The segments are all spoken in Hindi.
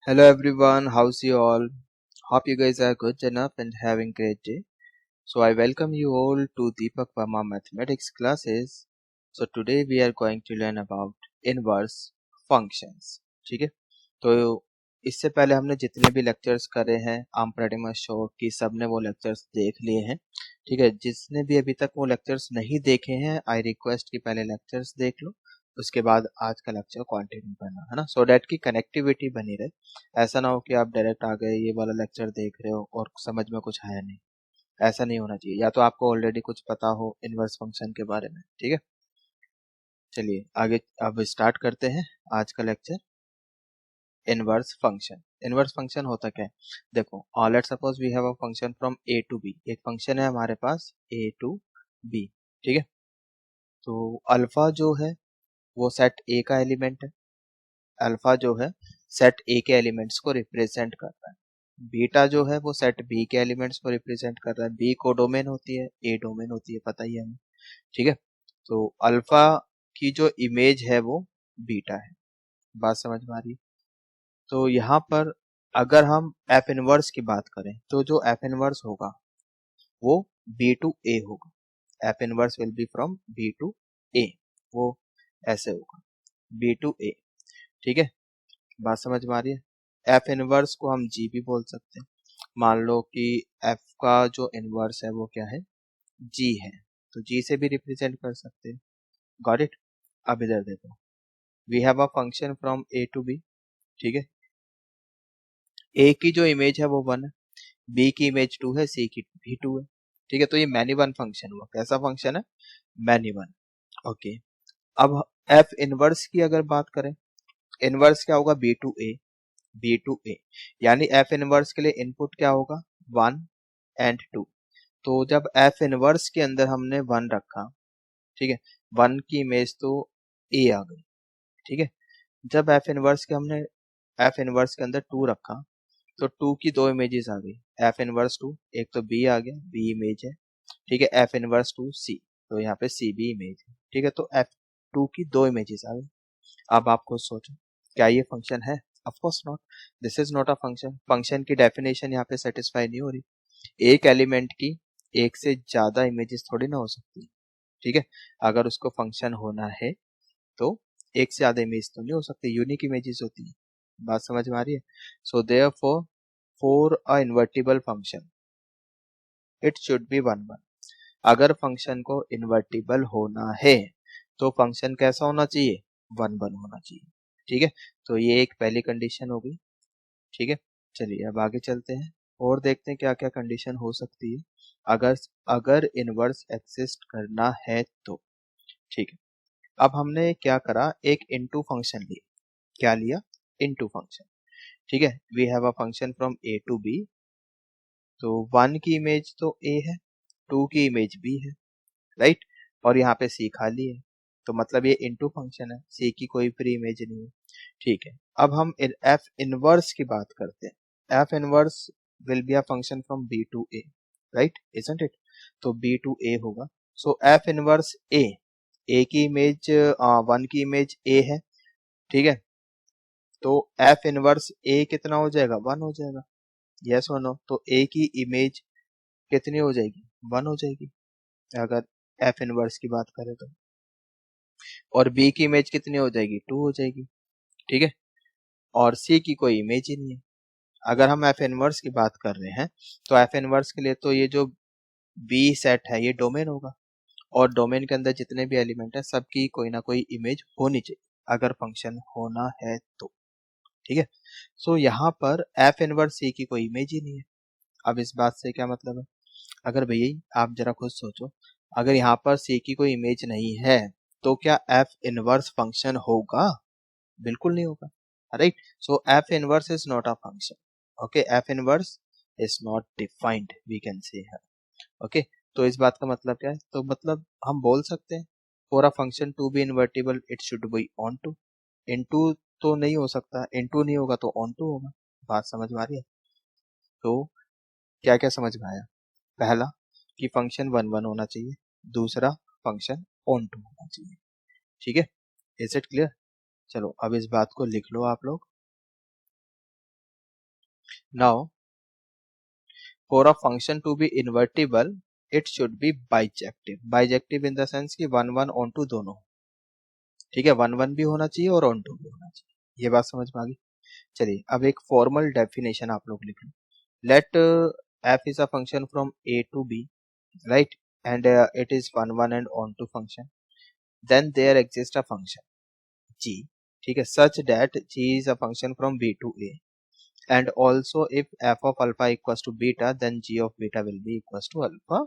Hello everyone, how's you all? Hope you guys are good enough and having great day. So I welcome you all to Deepak Verma mathematics classes. So today we are going to learn about inverse functions. ठीक है? तो इससे पहले हमने जितने भी लेक्चर्स करे हैं I am pretty much sure कि सबने वो लेक्चर्स देख लिए हैं. ठीक है, जिसने भी अभी तक वो लेक्चर्स नहीं देखे हैं आई रिक्वेस्ट कि पहले लेक्चर्स देख लो, उसके बाद आज का लेक्चर कंटिन्यू करना है ना, सो डैट की कनेक्टिविटी बनी रहे. ऐसा ना हो कि आप डायरेक्ट आ गए, ये वाला लेक्चर देख रहे हो और समझ में कुछ आया नहीं. ऐसा नहीं होना चाहिए. या तो आपको ऑलरेडी कुछ पता हो इनवर्स फंक्शन के बारे में. ठीक है, चलिए आगे अब स्टार्ट करते हैं आज का lecture. Inverse function. Inverse function होता क्या है, देखो let's suppose we have a function from A to B. एक फंक्शन है हमारे पास ए टू बी. ठीक है, तो अल्फा जो है वो सेट ए का एलिमेंट है. अल्फा जो है सेट ए के एलिमेंट्स को रिप्रेजेंट करता है. बीटा जो है वो सेट बी के एलिमेंट्स को रिप्रेजेंट कर रहा है. बी को डोमेन होती है, ए डोमेन होती है, पता ही है हमें. ठीक है, तो अल्फा की जो इमेज है वो बीटा है. बात समझ में आ रही है? तो यहाँ पर अगर हम एफ इनवर्स की बात करें तो जो एफ इनवर्स होगा वो बी टू ए होगा. F inverse will be from B to A. वो ऐसे होगा बी टू ए. ठीक है, बात समझ में आ रही है? एफ इनवर्स को हम जी भी बोल सकते हैं. मान लो कि एफ का जो इनवर्स है वो क्या है, जी है, तो जी से भी रिप्रेजेंट कर सकते हैं. Got it? अब इधर देखो, we have a function from A to B. ठीक है, ए की जो इमेज है वो 1 है, बी की इमेज 2 है, सी की भी 2 है. ठीक है, तो ये मैनी वन फंक्शन हुआ. कैसा फंक्शन है? Many one. ओके, अब एफ इनवर्स की अगर बात करें, इनवर्स क्या होगा, B to A. B to A यानी एफ इनवर्स के लिए इनपुट क्या होगा, 1 एंड 2. तो जब एफ इनवर्स के अंदर हमने 1 रखा, ठीक है, 1 की इमेज तो ए आ गई. ठीक है, जब एफ इनवर्स के अंदर 2 रखा तो 2 की दो इमेजेस आ गई. एफ इनवर्स 2, एक तो बी आ गया, बी इमेज है. ठीक है, एफ इनवर्स 2 सी, तो यहाँ पे सी भी इमेज है. ठीक है, तो एफ 2 की दो इमेजेस आ गई. अब आप खुद सोचो, क्या ये फंक्शन है? Of course not. This is not a function. Function की डेफिनेशन यहाँ पे सेटिस्फाई नहीं हो रही. एक एलिमेंट की एक से ज्यादा इमेजेस थोड़ी ना हो सकती. ठीक है, अगर उसको फंक्शन होना है तो एक से ज्यादा इमेज तो नहीं हो सकती, यूनिक इमेजेस होती है. बात समझ में आ रही है? So therefore for a invertible function it should B 1 1. अगर फंक्शन को इन्वर्टिबल होना है तो फंक्शन कैसा होना चाहिए, 1 1 होना चाहिए. ठीक है, तो ये एक पहली कंडीशन हो गई. ठीक है, चलिए अब आगे चलते हैं और देखते हैं क्या क्या कंडीशन हो सकती है अगर अगर इनवर्स एक्सिस्ट करना है तो. ठीक है, अब हमने क्या करा, एक इनटू फंक्शन लिया. क्या लिया? Into function. ठीक है, we have a function from A to B. तो 1 की इमेज तो ए है, 2 की इमेज बी है, राइट. और यहाँ पे सी खाली है, तो मतलब ये इनटू फंक्शन है, सी की कोई फ्री इमेज नहीं है. ठीक है, अब हम एफ इनवर्स की बात करते हैं. F inverse will be a function from B to A, right, isn't it? तो बी टू ए होगा. सो एफ इनवर्स ए, ए की इमेज 1 की इमेज ए है. ठीक है, तो एफ इनवर्स ए कितना हो जाएगा, 1 हो जाएगा. यस और नो? तो ए की इमेज कितनी हो जाएगी, 1 हो जाएगी अगर एफ इनवर्स की बात करें तो. और बी की इमेज कितनी हो जाएगी, 2 हो जाएगी. ठीक है, और सी की कोई इमेज ही नहीं है. अगर हम एफ इनवर्स की बात कर रहे हैं तो एफ इनवर्स के लिए तो ये जो बी सेट है ये डोमेन होगा, और डोमेन के अंदर जितने भी एलिमेंट है सबकी कोई ना कोई इमेज होनी चाहिए अगर फंक्शन होना है तो. ठीक है, सो यहाँ पर एफ इनवर्स सी की कोई इमेज ही नहीं है. अब इस बात से क्या मतलब है, अगर भैया आप जरा खुद सोचो, अगर यहाँ पर सी की कोई इमेज नहीं है तो क्या एफ इनवर्स फंक्शन होगा? बिल्कुल नहीं होगा, right. So F inverse is not a function. Okay, F inverse is not defined, we can say. Okay, तो इस बात का मतलब क्या है, तो मतलब हम बोल सकते हैं for a function to be invertible it should be onto. Into तो नहीं हो सकता, इनटू नहीं होगा तो ऑन टू होगा. बात समझ में आ रही है? तो क्या क्या समझ में आया? पहला कि फंक्शन 1 1 होना चाहिए. दूसरा, फंक्शन ऑन टू होना चाहिए. ठीक है, इज इट क्लियर? चलो अब इस बात को लिख लो आप लोग. Now, for a function to be invertible, it should be bijective. Bijective in the sense कि 1 1 onto दोनों, ठीक है, 1 1 भी होना चाहिए और on 2 भी होना चाहिए. ये बात समझ में आ गई. चलिए अब एक फॉर्मल डेफिनेशन आप लोग लिख लो. Let f is a function from a to b, right? And it is 1 1 and on to function. Then there exists a function g, ठीक है, such that g is a function from b to a. And also if f of alpha equals to beta, then g of beta will be equals to alpha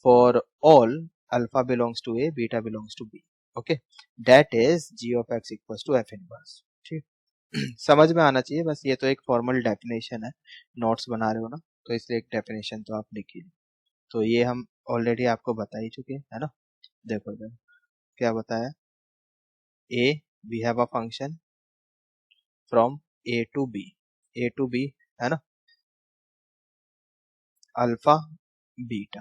for all alpha belongs to a, beta belongs to b. Okay, that is g of x equals to f inverse. ठीक. समझ में आना चाहिए बस. ये तो एक फॉर्मल डेफिनेशन है, नोट्स बना रहे हो ना तो इसलिए एक डेफिनेशन तो आप लिखिए. तो ये हम ऑलरेडी आपको बता ही चुके हैं, है ना. देखो देखो क्या बताया. a we have a function from a to b, a to b है ना, अल्फा बीटा.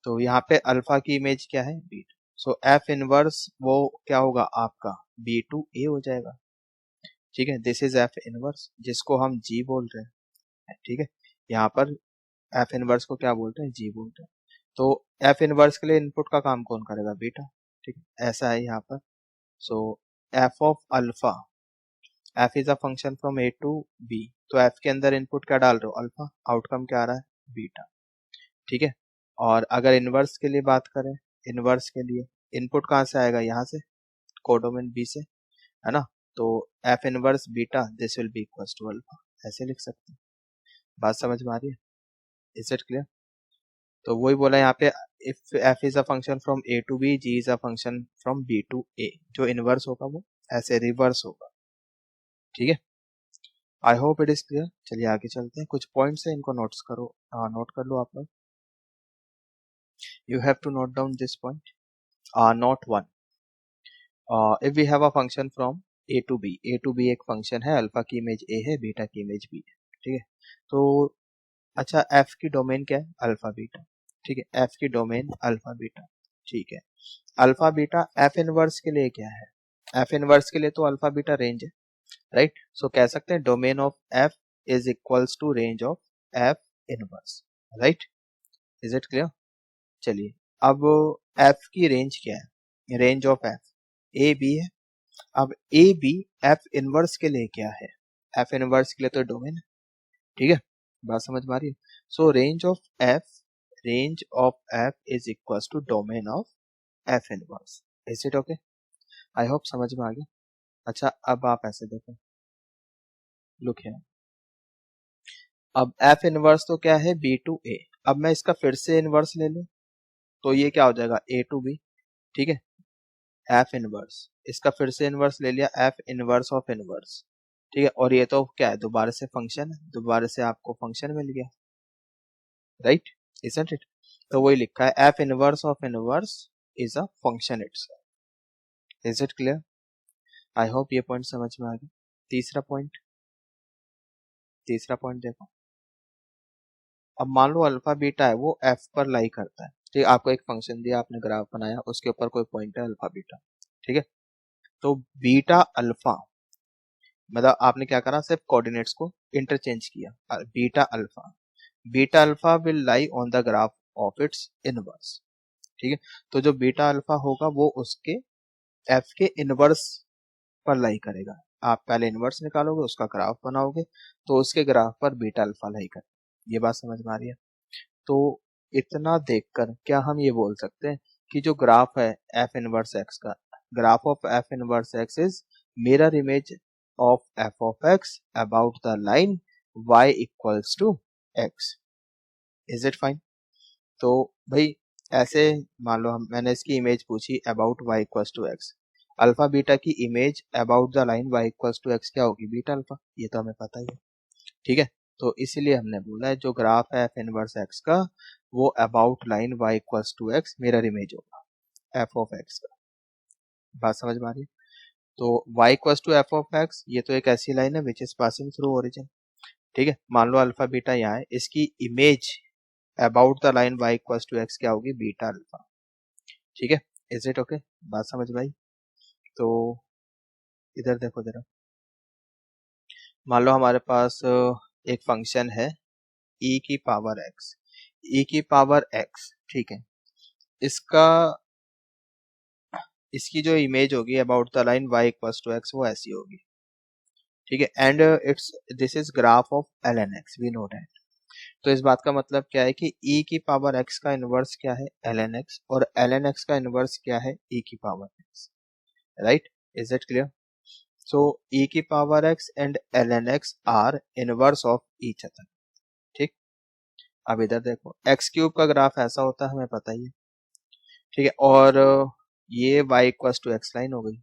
तो यहाँ पे अल्फा की इमेज क्या है, बीटा. सो एफ इनवर्स वो क्या होगा आपका, बी टू ए हो जाएगा. ठीक है, दिस इज एफ इनवर्स जिसको हम जी बोल रहे हैं. ठीक है, यहाँ पर एफ इनवर्स को क्या बोलते हैं, जी बोलते हैं. तो एफ इनवर्स के लिए इनपुट का काम कौन करेगा, बीटा. ठीक है, ऐसा है यहाँ पर. So F of alpha, F is a function from A to B. तो एफ के अंदर इनपुट क्या डाल रहे हो, अल्फा. आउटकम क्या आ रहा है, बीटा. ठीक है, और अगर इनवर्स के लिए बात करें, इनवर्स के लिए इनपुट कहाँ से आएगा, यहाँ से, कोडोमेन बी से, है ना. तो F inverse beta this will be equals to alpha, ऐसे लिख सकते हैं. बात समझ में आ रही है, इज इट क्लियर. तो वही बोला यहाँ पे, if F is a function from A to B, G is a function from B to A. जो इनवर्स होगा वो ऐसे रिवर्स होगा. ठीक है, I hope it is clear. चलिए आगे चलते हैं. कुछ पॉइंट्स है, इनको नोट्स करो, नोट कर लो आप लोग. You have to note down this point. Note one, if we have a function from A to B, A to B एक फंक्शन है, अल्फा की इमेज ए है, बीटा की इमेज बी है. ठीक है, तो अच्छा एफ की डोमेन क्या है, अल्फा बीटा. ठीक है, एफ की डोमेन अल्फा बीटा. ठीक है, अल्फा बीटा एफ इनवर्स के लिए क्या है, एफ इनवर्स के लिए तो अल्फा बीटा रेंज है, राइट. सो कह सकते हैं domain of F is equals to range of F inverse, right. Is it clear. चलिए अब एफ की रेंज क्या है, range of F A B है. अब ए बी एफ इनवर्स के लिए क्या है, एफ इनवर्स के लिए तो डोमेन है. ठीक है, बात समझ में आ रही है. So range of F is equals to domain of F inverse. Is it okay, I hope समझ में आ गया. अच्छा अब आप ऐसे देखो, लुक है, अब एफ इनवर्स तो क्या है, बी टू ए. अब मैं इसका फिर से इनवर्स ले लूं तो ये क्या हो जाएगा, ए टू बी. ठीक है, एफ इनवर्स, इसका फिर से इनवर्स ले लिया, एफ इनवर्स ऑफ इनवर्स. ठीक है, और ये तो क्या है, दोबारा से फंक्शन है, दोबारा से आपको फंक्शन मिल गया, राइट. Isn't it. तो वही लिखा है, F inverse of inverse is a function itself. Is it clear. I hope ये पॉइंट समझ में आ गया. तीसरा पॉइंट, तीसरा पॉइंट देखो. अब मान लो अल्फा बीटा है वो एफ पर लाई करता है. ठीक, आपको एक फंक्शन दिया, आपने ग्राफ बनाया, उसके ऊपर कोई पॉइंट है अल्फा बीटा. ठीक है, तो बीटा अल्फा मतलब आपने क्या करा, सिर्फ कोऑर्डिनेट्स को इंटरचेंज किया. Beta alpha will lie on the graph of its inverse. ठीक है, तो जो बीटा अल्फा होगा वो उसके एफ के इनवर्स पर लाई करेगा. आप पहले इनवर्स निकालोगे, उसका ग्राफ बनाओगे, तो उसके ग्राफ पर बीटा अल्फा लाई करेगा. ये बात समझ में आ रही है. तो इतना देखकर क्या हम ये बोल सकते हैं कि जो ग्राफ है एफ इनवर्स एक्स का, graph of F inverse X is mirror image of F of X about the line y equals to x. Is it fine. तो भाई ऐसे मान लो मैंने इसकी इमेज पूछी about y equals to x, alpha beta की image about the line y equals to x क्या होगी, बीटा अल्फा. ये तो हमें पता ही है. ठीक है, तो इसीलिए हमने बोला है जो ग्राफ है एफ इनवर्स एक्स का वो about line y equals to x mirror image होगा एफ ऑफ एक्स का. बात समझ में आ रही है. तो y equals to F of X ये तो एक ऐसी लाइन है which is passing through origin. ठीक है, मान लो अल्फा बीटा यहाँ है, इसकी image about the line y equals to x क्या होगी, बीटा अल्फा. ठीक है, इज इट ओके. बात समझ में आई. तो इधर देखो जरा, मान लो हमारे पास एक फंक्शन है e की पावर x, e की पावर x, ठीक है। इसका इसकी जो इमेज होगी about the line y equals to x वो ऐसी होगी, ठीक है। And it's this is graph of ln x, we know that. तो इस बात का मतलब क्या है कि e की पावर x का इनवर्स क्या है ln x, और ln x का इनवर्स क्या है e की power x, right. Is it clear? So e की power x and ln x are inverse of each other, ठीक। अब इधर देखो एक्स क्यूब का ग्राफ ऐसा होता है, हमें पता ही है, ठीक है। और ये y equals to x line हो गई।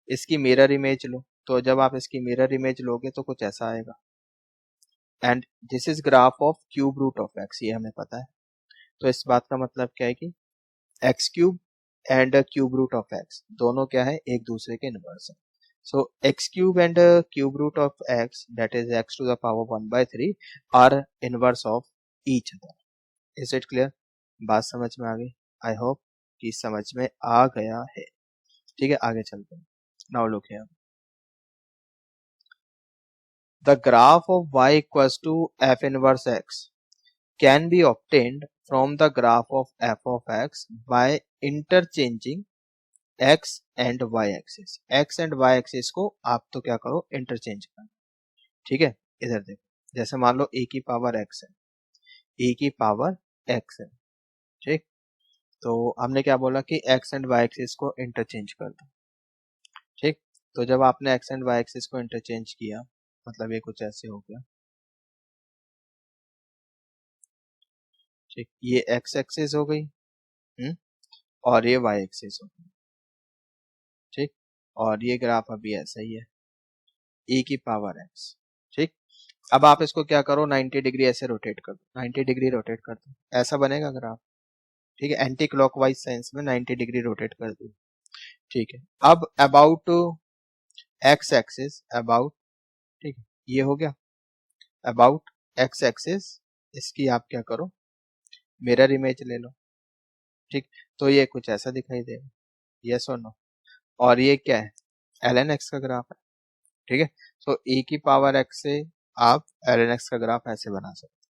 इसकी मिरर इमेज लो, तो जब आप इसकी मिरर इमेज लोगे तो कुछ ऐसा आएगा। And this is graph of cube root of X, ये हमें पता है। तो इस बात का मतलब क्या है कि X cube and cube root of X दोनों क्या है, एक दूसरे के इनवर्स है। So X cube and cube root of X that is X to the power 1/3 are inverse of each other. Is it clear? बात समझ में आ गई? आई होप कि समझ में आ गया है, ठीक है। आगे चलते हैं। Now look here, the graph of y equals to f inverse x can be obtained from the graph of f of x by interchanging x and y axis। x and y axis को आप तो क्या करो, इंटरचेंज करो, ठीक है। इधर देखो, जैसे मान लो a की पावर x है, a की पावर x है, ठीक। तो हमने क्या बोला कि x एंड y एक्सिस को इंटरचेंज कर दो, ठीक। तो जब आपने x एंड y एक्सिस को इंटरचेंज किया, मतलब ये कुछ ऐसे हो गया, ठीक। ये x एक्सिस हो गई, और ये y एक्सिस हो गई, ठीक। और ये ग्राफ अभी ऐसा ही है, e की पावर x, ठीक। अब आप इसको क्या करो, 90 डिग्री ऐसे रोटेट कर दो, 90 डिग्री रोटेट कर दो, ऐसा बनेगा ग्राफ, ठीक है। एंटी क्लॉकवाइज सेंस में 90 डिग्री रोटेट कर दो, ठीक है। अब अबाउट एक्स एक्सिस, अबाउट, ठीक है, ये हो गया अबाउट एक्स एक्सिस। इसकी आप क्या करो, मिरर इमेज ले लो, ठीक। तो ये कुछ ऐसा दिखाई देगा, यस और नो। और ये क्या है, ln x का ग्राफ है, ठीक है। सो e की पावर x से आप ln x का ग्राफ ऐसे बना सकते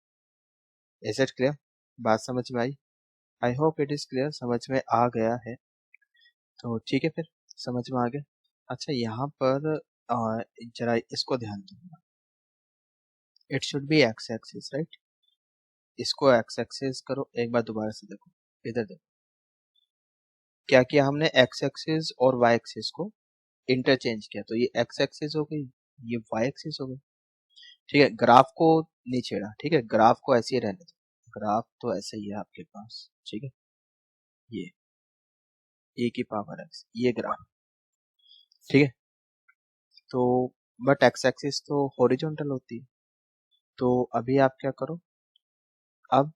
हैं। Is it clear? बात समझ में आई? I hope it is clear, समझ में आ गया है। तो ठीक है, फिर समझ में आ गया। अच्छा, यहाँ पर जरा इसको ध्यान दो, it should B x axis, right. इसको एक्स एक्सिस करो, एक बार दोबारा से देखो, इधर देखो, क्या किया हमने, एक्स एक्सिस और वाई एक्सिस को इंटरचेंज किया, तो ये एक्स एक्सिस हो गई, ये वाई एक्सिस हो गई, ठीक है। ग्राफ को नहीं छेड़ा, ठीक है, ग्राफ को ऐसे ही रहने दो, ग्राफ तो ऐसे ही है आपके पास, ठीक है। ये ए की पावर एक्स, ये ग्राफ, ठीक है। तो बट एक्स एक्सिस तो हॉरिजॉन्टल होती है, तो अभी आप क्या करो, अब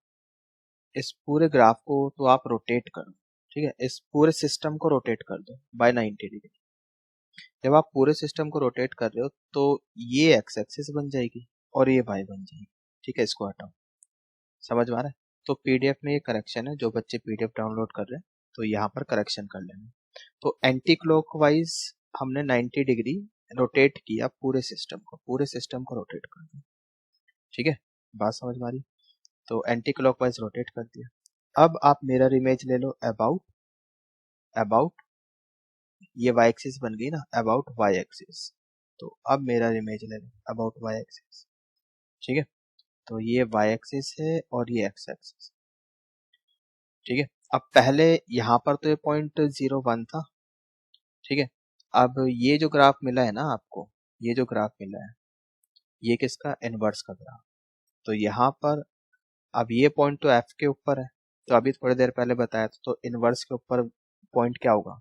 इस पूरे ग्राफ को तो आप रोटेट करो, ठीक है। इस पूरे सिस्टम को रोटेट कर दो बाय 90 डिग्री। जब आप पूरे सिस्टम को रोटेट कर रहे हो तो ये एक्स एक्सिस बन जाएगी और ये वाई बन जाएगी, ठीक है। इसको हटाओ, समझ में आ रहा है? तो पीडीएफ में ये करेक्शन है, जो बच्चे पीडीएफ डाउनलोड कर रहे हैं तो यहाँ पर करेक्शन कर लेना। तो एंटी क्लॉकवाइज हमने 90 डिग्री रोटेट किया पूरे सिस्टम को, पूरे सिस्टम को रोटेट कर दिया, ठीक है। बात समझ में आ रही? तो एंटी क्लॉकवाइज रोटेट कर दिया। अब आप मिरर इमेज ले लो, अबाउट, अबाउट, ये वाई एक्सिस बन गई ना, अबाउट वाई एक्सिस। तो अब मिरर इमेज ले लो अबाउट वाई एक्सिस, ठीक है। तो ये वाई एक्सिस है और ये एक्स एक्सिस, ठीक है। अब पहले यहाँ पर तो ये 0.01 था, ठीक है। अब ये जो ग्राफ मिला है ना आपको, ये जो ग्राफ मिला है, ये किसका, इनवर्स का ग्राफ। तो यहाँ पर अब ये पॉइंट तो एफ के ऊपर है, तो अभी थोड़ी देर पहले बताया था, तो इनवर्स के ऊपर पॉइंट क्या होगा,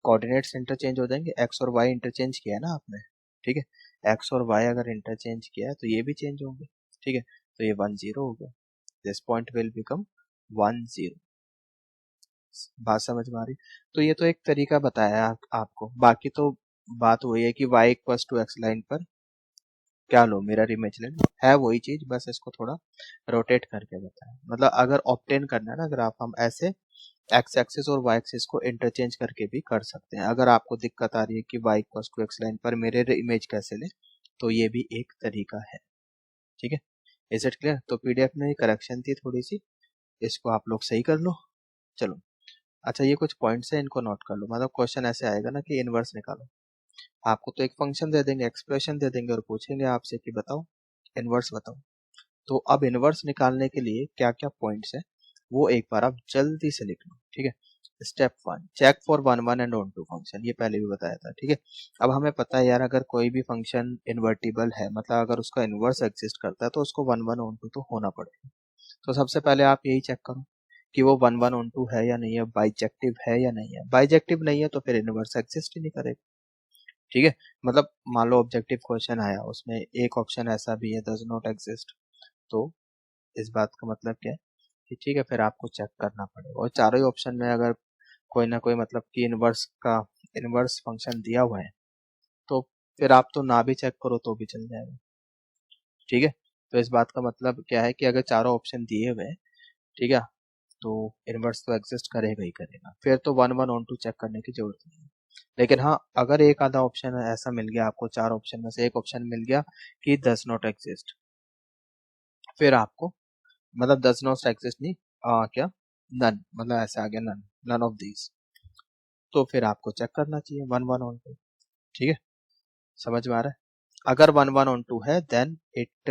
कोऑर्डिनेट्स इंटरचेंज हो जाएंगे, एक्स और वाई इंटरचेंज किया है ना आपने, ठीक है। एक्स और वाई अगर इंटरचेंज किया है तो ये भी चेंज होंगे, ठीक है। तो ये 1 0 हो गया, दिस पॉइंट विल बिकम 1 0। बात समझ में आ रही? तो ये तो एक तरीका बताया आपको, बाकी तो बात वही है कि y equals to x line पर क्या लो, मिरर इमेज ले लो, है वही चीज, बस इसको थोड़ा रोटेट करके बताया। मतलब अगर ऑब्टेन करना है ना ग्राफ, हम ऐसे एक्स एक्सिस और वाई एक्सिस को इंटरचेंज करके भी कर सकते हैं। अगर आपको दिक्कत आ रही है कि y equals to x line पर मिरर इमेज कैसे ले, तो ये भी एक तरीका है, ठीक है, इज इट क्लियर? तो पीडीएफ में करेक्शन थी थोड़ी सी, इसको आप लोग सही कर लो। चलो, अच्छा ये कुछ पॉइंट्स है, इनको नोट कर लो। मतलब क्वेश्चन ऐसे आएगा ना कि इनवर्स निकालो, आपको तो एक फंक्शन दे देंगे, एक्सप्रेशन दे देंगे और पूछेंगे आपसे कि बताओ इनवर्स बताओ। तो अब इनवर्स निकालने के लिए क्या क्या पॉइंट्स है वो एक बार आप जल्दी से लिख लो। ठीक है, step 1, check for one one and onto function, ये पहले भी बताया था। ठीक है, अब हमें पता है यार, अगर कोई भी फंक्शन इन्वर्टिबल है, मतलब अगर उसका इनवर्स एग्जिस्ट करता है, तो उसको वन वन ऑन टू तो होना पड़ेगा। तो सबसे पहले आप यही चेक करो कि वो वन वन ऑन टू है या नहीं है, बाइजेक्टिव है या नहीं है। बाइजेक्टिव नहीं है तो फिर इनवर्स एग्जिस्ट ही नहीं करेगा। ठीक है, मतलब मान लो ऑब्जेक्टिव क्वेश्चन आया, उसमें एक ऑप्शन ऐसा भी है डज नॉट एग्जिस्ट, तो इस बात का मतलब क्या है कि ठीक है, फिर आपको चेक करना पड़ेगा। और चारों ही ऑप्शन में अगर कोई ना कोई मतलब कि इनवर्स फंक्शन दिया हुआ है, तो फिर आप तो ना भी चेक करो तो भी चल जाएगा। ठीक है, तो इस बात का मतलब क्या है कि अगर चारों ऑप्शन दिए हुए हैं, ठीक है, तो इनवर्स तो एग्जिस्ट करेगा ही करेगा, फिर तो one one onto check करने की जरूरत नहीं है। लेकिन हाँ, अगर एक आधा ऑप्शन ऐसा मिल गया आपको, चार ऑप्शन में से एक ऑप्शन मिल गया कि डज नॉट एग्जिस्ट, फिर आपको मतलब डज नॉट एग्जिस्ट नहीं, क्या नन, मतलब ऐसे आ गया नन, नन ऑफ दीज, तो फिर आपको चेक करना चाहिए वन वन ऑन टू। ठीक है, समझ में आ रहा है? अगर वन वन ऑन टू है then it,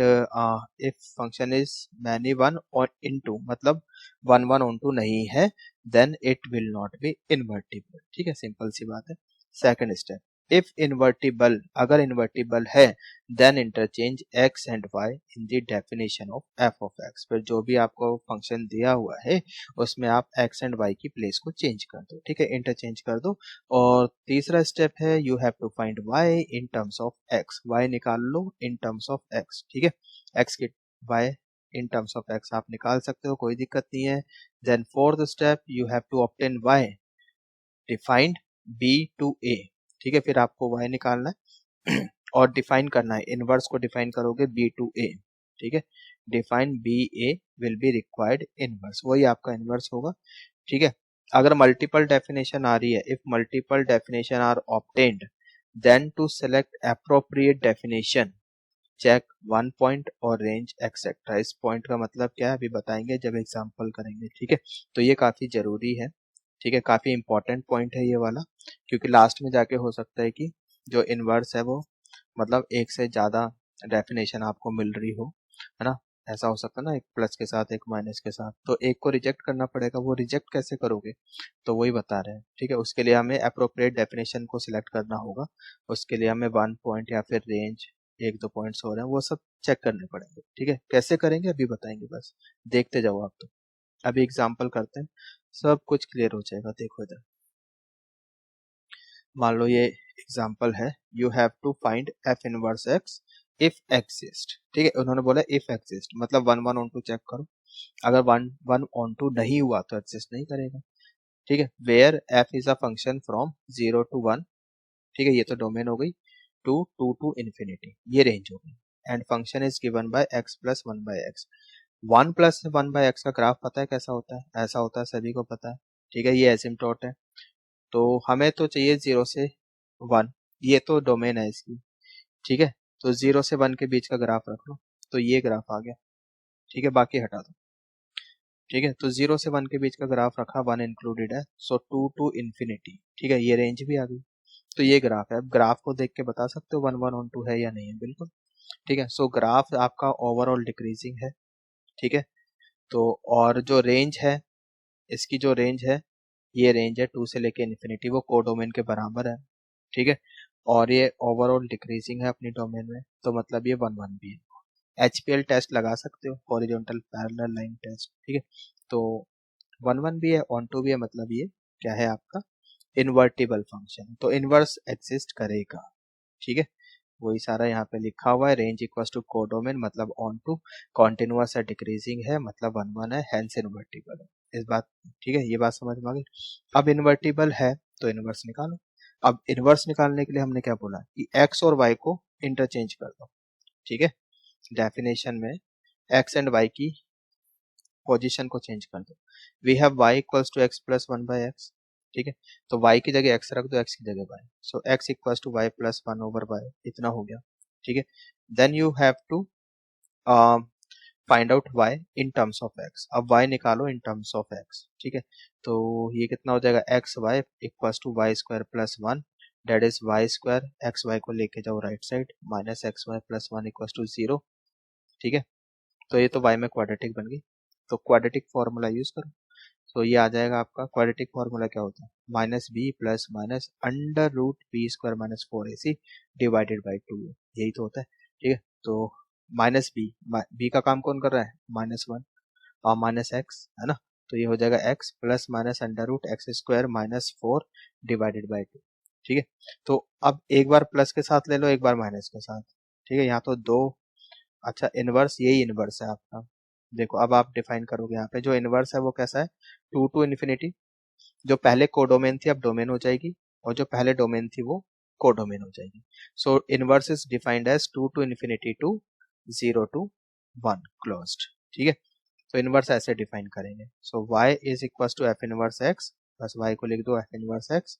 if function is many one और इन टू, मतलब वन वन ऑन टू नहीं है, then it will not be invertible. ठीक है, सिंपल सी बात है। सेकंड स्टेप, इफ इन्वर्टिबल, अगर इन्वर्टिबल है then interchange X and Y in the definition of F of X. फिर जो भी आपको फंक्शन दिया हुआ है उसमें आप एक्स एंड वाई की प्लेस को चेंज कर दो। ठीक है, इंटरचेंज कर दो। और तीसरा स्टेप है you have to find y in terms of x, y निकाल लो इन टर्म्स ऑफ x। ठीक है, x की y in terms of x आप निकाल सकते हो, कोई दिक्कत नहीं है। Then fourth step, you have to obtain y defined b to a। ठीक है, फिर आपको y निकालना है और डिफाइन करना है, इनवर्स को डिफाइन करोगे b टू a। ठीक है, define b a will be required inverse, वही आपका इनवर्स होगा। ठीक है, अगर मल्टीपल डेफिनेशन आ रही है, if multiple definition are obtained then to select appropriate definition check one point और रेंज एक्सेट्रा। इस पॉइंट का मतलब क्या है अभी बताएंगे जब एग्जांपल करेंगे। ठीक है, तो ये काफी जरूरी है। ठीक है, काफी इंपॉर्टेंट पॉइंट है ये वाला, क्योंकि लास्ट में जाके हो सकता है कि जो इनवर्स है वो मतलब एक से ज्यादा डेफिनेशन आपको मिल रही हो, है ना? ऐसा हो सकता है ना, एक प्लस के साथ एक माइनस के साथ, तो एक को रिजेक्ट करना पड़ेगा। वो रिजेक्ट कैसे करोगे, तो वही बता रहे हैं। ठीक है, उसके लिए हमें अप्रोप्रिएट डेफिनेशन को सिलेक्ट करना होगा। उसके लिए हमें वन पॉइंट या फिर रेंज, एक दो पॉइंट्स हो रहे हैं वो सब चेक करने पड़ेंगे। ठीक है, कैसे करेंगे अभी बताएंगे, बस देखते जाओ आप। तो अभी एग्जाम्पल करते हैं, सब कुछ क्लियर हो जाएगा। देखो इधर, मान लो ये एग्जाम्पल है, you have to find F inverse X if exist. ठीक है, उन्होंने बोला इफ एक्सिस्ट, मतलब one one onto check करो। अगर वन वन ऑन टू नहीं हुआ तो एक्सिस्ट नहीं करेगा। ठीक है, where F is a function from 0 to 1। ठीक है, ये तो डोमेन हो गई। टू 2 to infinity, ये रेंज हो गई। And function is given bye x plus one by x. One plus one by x का ग्राफ पता है कैसा होता है? ऐसा होता है, सभी को पता है। ठीक है, ये एसिम्प्टोट है, तो हमें तो चाहिए 0 से 1, ये तो डोमेन है इसकी। ठीक है, तो 0 से 1 के बीच का ग्राफ रख लो, तो ये ग्राफ आ गया। ठीक है, बाकी हटा दो। ठीक है, तो 0 से 1 के बीच का ग्राफ रखा, 1 इंक्लूडेड है, सो 2 to infinity। ठीक है, ये रेंज भी आ गई, तो ये ग्राफ है। अब ग्राफ को देख के बता सकते हो वन वन ऑन टू है या नहीं है, बिल्कुल। ठीक है, सो ग्राफ आपका ओवरऑल डिक्रीजिंग है। ठीक है, तो और जो रेंज है, इसकी जो रेंज है, ये रेंज है 2 से लेके इन्फिनिटी, वो कोडोमेन के बराबर है। ठीक है, और ये ओवरऑल डिक्रीजिंग है अपनी डोमेन में, तो मतलब ये वन वन भी है। HPL टेस्ट लगा सकते हो, हॉरिजॉन्टल पैरेलल लाइन टेस्ट। ठीक है, तो वन वन भी है, ऑन टू भी है, मतलब ये क्या है आपका इन्वर्टिबल फंक्शन, तो इनवर्स एग्जिस्ट करेगा। ठीक है, वही सारा यहाँ पे लिखा हुआ है। रेंज इक्वल टू कोडोमेन, मतलब ऑन टू, कॉन्टिन्यूअस है, डिक्रीजिंग है, मतलब वन वन है, हेंस इन्वर्टिबल है। इस बात, ठीक है, ये बात समझ में आ गई। अब इन्वर्टिबल है तो इनवर्स निकालो। अब इनवर्स निकालने के लिए हमने क्या बोला कि एक्स और वाई को इंटरचेंज कर दो। ठीक है, डेफिनेशन में एक्स एंड वाई की पोजीशन को चेंज कर दो। We have y equals to X plus one by X. ठीक है, तो y की जगह x रख दो, x की जगह y, so x equals to Y plus one over Y, इतना हो गया। ठीक है, then you have to find out y in terms of x। अब y निकालो इन टर्म्स ऑफ x, ठीक है। तो ये कितना हो जाएगा, X Y equals to Y square plus one, that is Y square, X Y को लेके जाओ right side, minus X Y plus one equals to zero, ठीक है। तो ये तो y में क्वाड्रेटिक बन गई, तो क्वाड्रेटिक फॉर्मूला यूज करो। तो ये आ जाएगा आपका क्वाड्रेटिक फॉर्मूला क्या होता है, minus B plus minus under root B square minus four A C divided by two, यही तो होता है, ठीक है। तो माइनस बी का काम कौन कर रहा है, माइनस वन और माइनस एक्स, है ना। तो ये हो जाएगा X plus minus under root X square minus four divided by two, ठीक है। तो अब एक बार प्लस के साथ ले लो, एक बार माइनस के साथ, ठीक है। यहाँ तो दो, अच्छा इनवर्स, यही इनवर्स है आपका। देखो अब आप डिफाइन करोगे, यहाँ पे जो इनवर्स है वो कैसा है, टू टू इन्फिनिटी, जो पहले कोडोमेन थी अब डोमेन हो जाएगी, और जो पहले डोमेन थी वो कोडोमेन हो जाएगी। So inverse is defined as two to infinity to zero to one closed, ठीक है। तो इनवर्स ऐसे डिफाइन करेंगे। So y is equal to F inverse X, बस y को लिख दो F inverse X,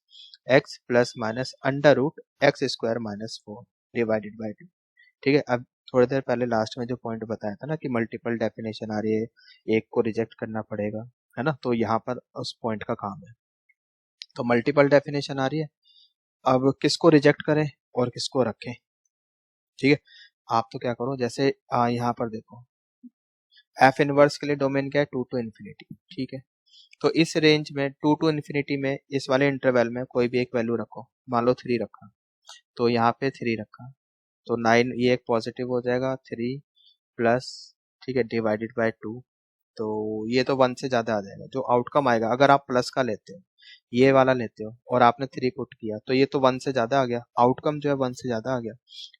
X plus minus under root X square minus four divided by two, ठीक है। अब थोड़ी देर पहले लास्ट में जो पॉइंट बताया था ना कि मल्टीपल डेफिनेशन आ रही है, एक को रिजेक्ट करना पड़ेगा, है ना। तो यहाँ पर उस पॉइंट का काम है। तो मल्टीपल डेफिनेशन आ रही है, अब किसको रिजेक्ट करें और किसको रखें, ठीक है। आप तो क्या करो, जैसे यहाँ पर देखो एफ इनवर्स के लिए डोमेन क्या है, टू टू इन्फिनिटी, ठीक है। तो इस रेंज में टू टू इन्फिनिटी में इस वाले इंटरवल में कोई भी एक वैल्यू रखो, मान लो थ्री रखा, तो यहाँ पे थ्री रखा, तो नाइन, ये एक पॉजिटिव हो जाएगा, थ्री प्लस, ठीक है, डिवाइडेड बाय टू, तो ये तो वन से ज्यादा आ जाएगा। जो आउटकम आएगा अगर आप प्लस का लेते हो, ये वाला लेते हो और आपने थ्री पुट किया, तो ये तो वन से ज्यादा आ गया, आउटकम जो है वन से ज्यादा आ गया,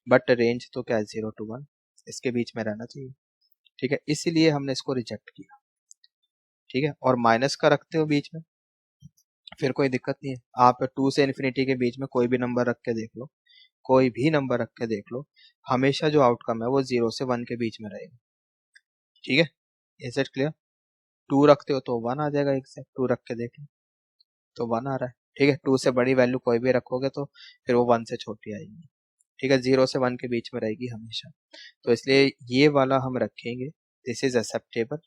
बट रेंज तो क्या है, जीरो टू वन, इसके बीच में रहना चाहिए, ठीक है। इसीलिए हमने इसको रिजेक्ट किया, ठीक है। और माइनस का रखते हो बीच में, फिर कोई दिक्कत नहीं है, आप टू से इन्फिनिटी के बीच में कोई भी नंबर रख के देख लो, कोई भी नंबर रख के देख लो, हमेशा जो आउटकम है वो जीरो से वन के बीच में रहेगा, ठीक है। Is it clear. टू रखते हो तो वन आ जाएगा, एग्जैक्ट टू रख के देख लो तो वन आ रहा है, ठीक है। टू से बड़ी वैल्यू कोई भी रखोगे तो फिर वो वन से छोटी आएगी, ठीक है, जीरो से वन के बीच में रहेगी हमेशा। तो इसलिए ये वाला हम रखेंगे, दिस इज एक्सेप्टेबल,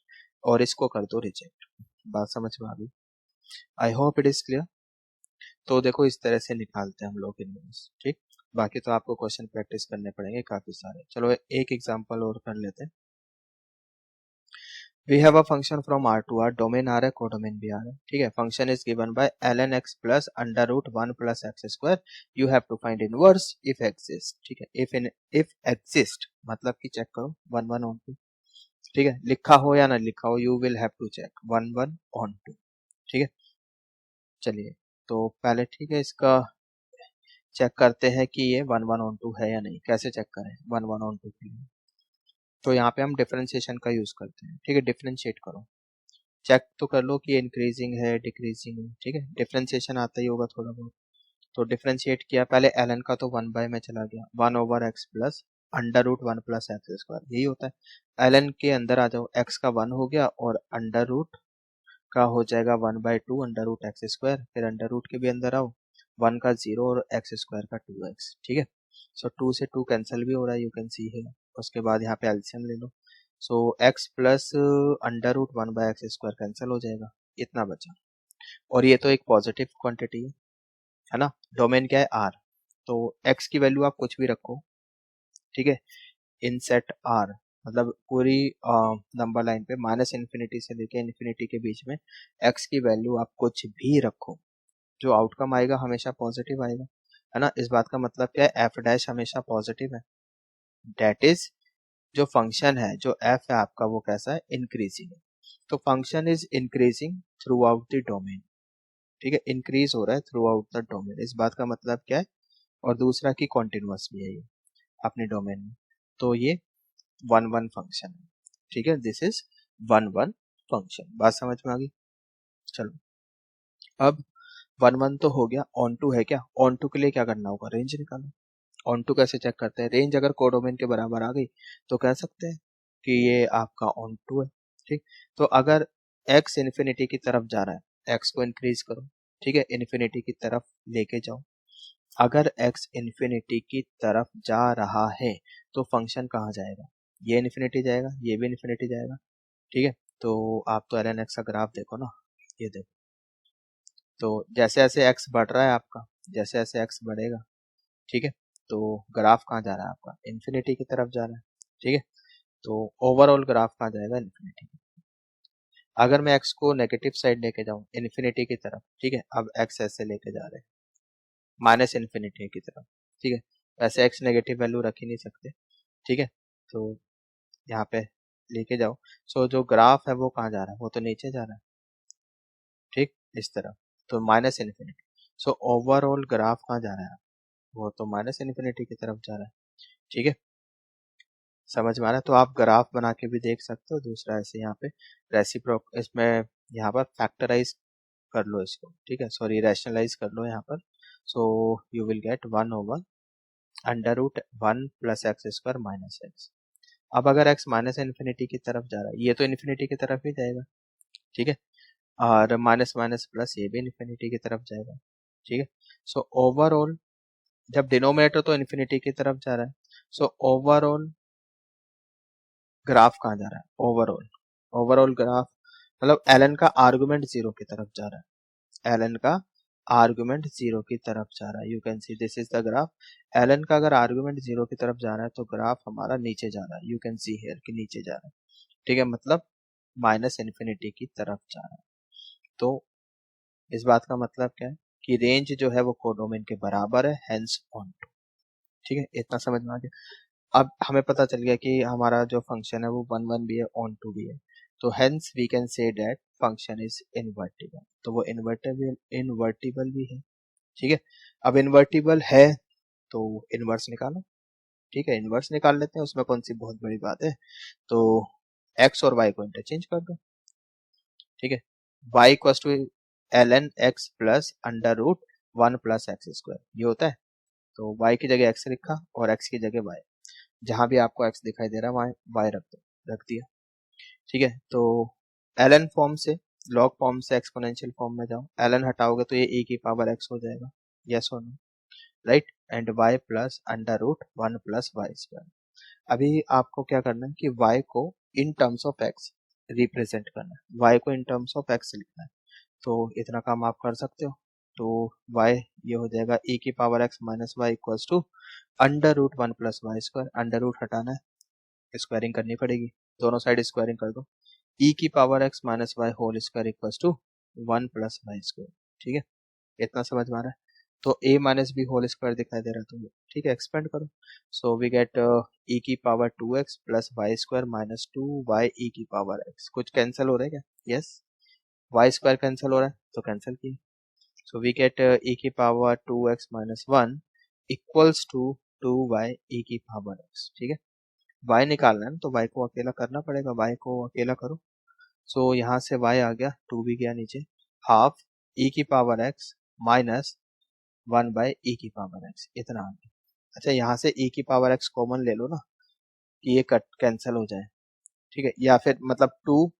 और इसको कर दो रिजेक्ट। बात समझ में आ गई, आई होप इट इज क्लियर। तो देखो इस तरह से निकालते हैं हम लोग इनवर्स, ठीक। बाकी तो आपको क्वेश्चन प्रैक्टिस करने पड़ेंगे काफी सारे। चलो एक एग्जांपल और कर लेते हैं। We have a function from R to R, domain आ रहा है, कोडोमेन भी आ रहा है, ठीक है। Function is given by ln x plus under root one plus X square, you have to find inverse if exist, ठीक है। इफ एग्जिस्ट मतलब कि चेक करो वन वन ऑन टू, ठीक है, लिखा हो या ना लिखा हो, you will have to check one one onto, ठीक है। चलिए तो पहले, ठीक है, इसका चेक करते हैं कि ये वन वन ऑन टू है या नहीं। कैसे चेक करें वन वन ऑन टू के लिए, तो यहाँ पे हम डिफरेंशिएशन का यूज करते हैं, ठीक है। डिफरेंशिएट करो, चेक तो कर लो कि इंक्रीजिंग है डिक्रीजिंग है, ठीक है। डिफरेंशिएशन आता ही होगा थोड़ा बहुत। तो डिफरेंशिएट किया, पहले ln का तो वन बाय में चला गया, one over X plus under root one plus X square, यही होता है। ln के अंदर आ जाओ, x का वन हो गया और अंडर रूट का हो जाएगा one by two under root X square, फिर अंडर रूट के भी अंदर आओ, वन का जीरो और एक्स स्क्वायर का टू एक्स, ठीक है। सो टू से टू कैंसिल भी हो रहा है, यू कैन सी है। उसके बाद यहाँ पे एल्सियम ले लो, so X plus under root one by X square cancel हो जाएगा, इतना बचा। और ये तो एक पॉजिटिव क्वांटिटी है ना, डोमेन क्या है आर, तो एक्स की वैल्यू आप कुछ भी रखो, ठीक है, इन सेट आर, मतलब पूरी नंबर लाइन पे माइनस इन्फिनिटी से लेके इन्फिनिटी के बीच में एक्स की वैल्यू आप कुछ भी रखो, जो आउटकम आएगा हमेशा पॉजिटिव आएगा, है ना। इस बात का मतलब क्या है, एफ डैश हमेशा पॉजिटिव है, डेट इज जो फंक्शन है, जो एफ है आपका, वो कैसा है, इंक्रीजिंग है। तो function is increasing through out the domain, ठीक है, इंक्रीज हो रहा है थ्रू आउट द डोमेन, इस बात का मतलब क्या है। और दूसरा की कॉन्टिन्यूअस भी है ये अपने डोमेन में, तो ये वन वन फंक्शन है, ठीक है, this is one one function. बात समझ में आ गई। चलो अब वन वन तो हो गया, ऑन टू है क्या, ऑन टू के लिए क्या करना होगा, रेंज निकालो। ऑन टू कैसे चेक करते हैं, रेंज अगर कोडोमेन के बराबर आ गई तो कह सकते हैं कि ये आपका ऑन टू है, ठीक। तो अगर x इन्फिनिटी की तरफ जा रहा है, x को इंक्रीज करो, ठीक है, इन्फिनिटी की तरफ लेके जाओ। अगर x इन्फिनिटी की तरफ जा रहा है तो फंक्शन कहाँ जाएगा, ये इन्फिनिटी जाएगा, ये भी इन्फिनिटी जाएगा। ठीक है, तो आप तो ln x का ग्राफ देखो ना, ये देखो, तो जैसे जैसे x बढ़ रहा है आपका, जैसे जैसे x बढ़ेगा, ठीक है, तो ग्राफ कहाँ जा रहा है आपका, इन्फिनिटी की तरफ जा रहा है। ठीक है, तो ओवरऑल ग्राफ कहाँ जाएगा, इन्फिनिटी। अगर मैं x को नेगेटिव साइड लेके जाऊं इन्फिनिटी की तरफ, ठीक है, अब x ऐसे लेके जा रहे हैं माइनस इन्फिनिटी की तरफ। ठीक है, वैसे x नेगेटिव वैल्यू रख ही नहीं सकते। ठीक है, तो यहाँ पे लेके जाओ। सो जो ग्राफ है वो कहाँ जा रहा है, वो तो नीचे जा रहा है। ठीक, इस तरफ, तो minus infinity. So overall graph कहाँ जा रहा है, वो तो माइनस इन्फिनिटी की तरफ जा रहा है। ठीक है, समझ में आ रहा है। तो आप ग्राफ बना के भी देख सकते हो। दूसरा ऐसे यहाँ पे रेसिप्रोक, इसमें यहाँ पर फैक्टराइज कर लो इसको, ठीक है, सॉरी रैशनलाइज कर लो यहाँ पर। So you will gate 1/√1 plus X square minus x. अब अगर x माइनस इन्फिनिटी की तरफ जा रहा है, ये तो इन्फिनिटी की तरफ ही जाएगा। ठीक है, और माइनस माइनस प्लस ये भी इन्फिनिटी की तरफ जाएगा। ठीक है, सो ओवरऑल जब डिनोमिनेटर तो इन्फिनिटी की तरफ जा रहा है, सो ओवरऑल ग्राफ कहाँ जा रहा है, ओवरऑल ओवरऑल ग्राफ मतलब ln का आर्गुमेंट 0 की तरफ जा रहा है, ln का आर्गुमेंट 0 की तरफ जा रहा है। You can see this is the graph. ln का अगर आर्गुमेंट 0 की तरफ जा रहा है तो ग्राफ हमारा नीचे जा रहा है। यू कैन सी हियर कि नीचे जा रहा है। ठीक है, मतलब माइनस इन्फिनिटी की तरफ जा रहा है। तो इस बात का मतलब क्या है कि रेंज जो है वो कोडोमेन के बराबर है, हेंस ऑन टू। ठीक है, इतना समझ में आ गया। अब हमें पता चल गया कि हमारा जो फंक्शन है वो 1 1 भी है, ऑन टू भी है। तो hence we can say that function is invertible. तो वो इनवर्टिबल इनवर्टिबल भी है। ठीक है, अब इनवर्टिबल है तो इनवर्स निकालो। ठीक है, इनवर्स निकाल लेते हैं, उसमें कौन सी बहुत बड़ी बात है। तो x और y को इंटरचेंज कर दो। ठीक है, y equals to ln x plus √1 plus X square, ये होता है। तो y की जगह x लिखा और x की जगह y, जहां भी आपको x दिखाई दे रहा है वहां y रख दो, रख दिया। ठीक है, तो ln फॉर्म से लॉग फॉर्म से एक्सपोनेंशियल फॉर्म में जाओ, ln हटाओगे तो ये e की पावर x हो जाएगा, यस और no, right, and y plus √1 plus Y square. अभी आपको क्या करना है कि y को in terms of x represent करना है, y को इन टर्म्स ऑफ x लिखना है। तो इतना काम आप कर सकते हो। तो y ये हो जाएगा e की power x minus Y equals to √1 plus Y square. Under root हटाना है, स्क्वायरिंग करनी पड़ेगी, दोनों साइड स्क्वायरिंग कर दो। e की power x minus Y whole square equals to 1 plus Y square. ठीक है, इतना समझ में आ रहा है। तो a minus B whole square दिखाई दे रहा है, तो ठीक है, एक्सपेंड करो। सो वी गेट e की power 2x plus Y square minus 2y e की पावर x। कुछ कैंसिल हो रहा है क्या, यस, वाई स्क्वायर कैंसिल हो रहा है तो कैंसिल किए। सो वी गेट e की power 2x minus 1 equals to 2y e की पावर x। ठीक है, y निकालना है तो y को अकेला करना पड़ेगा, y को अकेला करो। सो यहाँ से y आ गया, 2 भी गया नीचे, हाफ e की पावर x माइनस 1/e की पावर x, इतना आ गया। अच्छा, यहाँ से e की पावर x कॉमन ले लो ना कि ये कट कैंसिल हो जाए। ठीक है, या फिर मतलब 2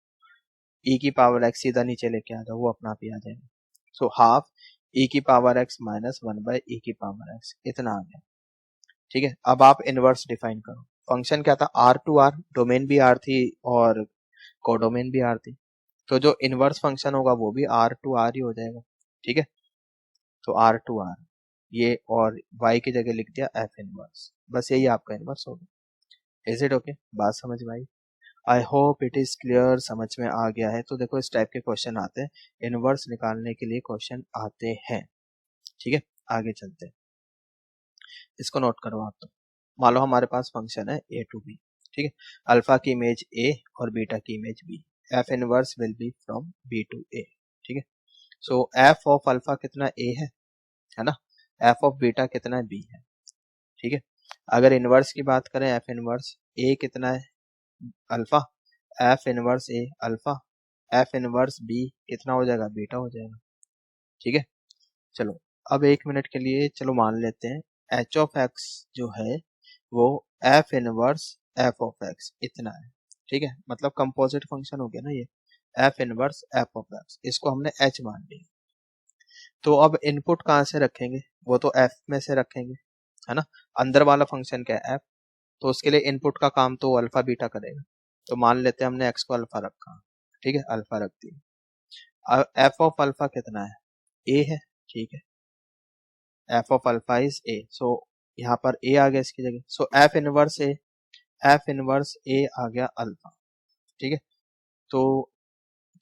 e की पावर x सीधा नीचे लेके आ जाओ, वो अपना आप ही आ जाएगा। सो हाफ e की पावर x माइनस 1/e की पावर x, इतना आ गया। ठीक है, अब आप इनवर्स डिफाइन करो। फंक्शन क्या था, r टू r, डोमेन भी r थी और कोडोमेन भी r थी। तो जो इनवर्स फंक्शन होगा वो भी r टू r ही हो जाएगा। ठीक है, तो r टू r ये, और y की जगह लिख दिया f इनवर्स, बस यही आपका इनवर्स होगा। इज इट ओके, बात समझ में आई? I hope it is clear, समझ में आ गया है। तो देखो इस टाइप के क्वेश्चन आते हैं, इनवर्स निकालने के लिए क्वेश्चन आते हैं। ठीक है, आगे चलते हैं, इसको नोट करो आप। तो मान लो हमारे पास फंक्शन है a टू b, ठीक है, अल्फा की इमेज a और बीटा की image b, f inverse will be from b to a। ठीक है, सो f ऑफ अल्फा कितना a है ना, f ऑफ बीटा कितना b है। ठीक है, अगर इनवर्स की बात करें, f इनवर्स a कितना है, alpha, f inverse a alpha, f inverse b कितना हो जाएगा, बीटा हो जाएगा। ठीक है, चलो अब 1 मिनट के लिए चलो मान लेते हैं h ऑफ x जो है वो f inverse f of x इतना है। ठीक है, मतलब कंपोजिट फंक्शन हो गया ना ये, f inverse f of x, इसको हमने h मान लिया। तो अब इनपुट कहाँ से रखेंगे, वो तो f में से रखेंगे, है ना। अंदर वाला फंक्शन क्या है, f, तो उसके लिए इनपुट का काम तो अल्फा बीटा करेगा। तो मान लेते हैं हमने एक्स को अल्फा रखा, ठीक है, अल्फा रख दिया। अब एफ ऑफ अल्फा कितना है, ए है, ठीक है, F of alpha is A, so यहाँ पर ए आ गया इसकी जगह, so F inverse A, F inverse A आ गया अल्फा, ठीक है। तो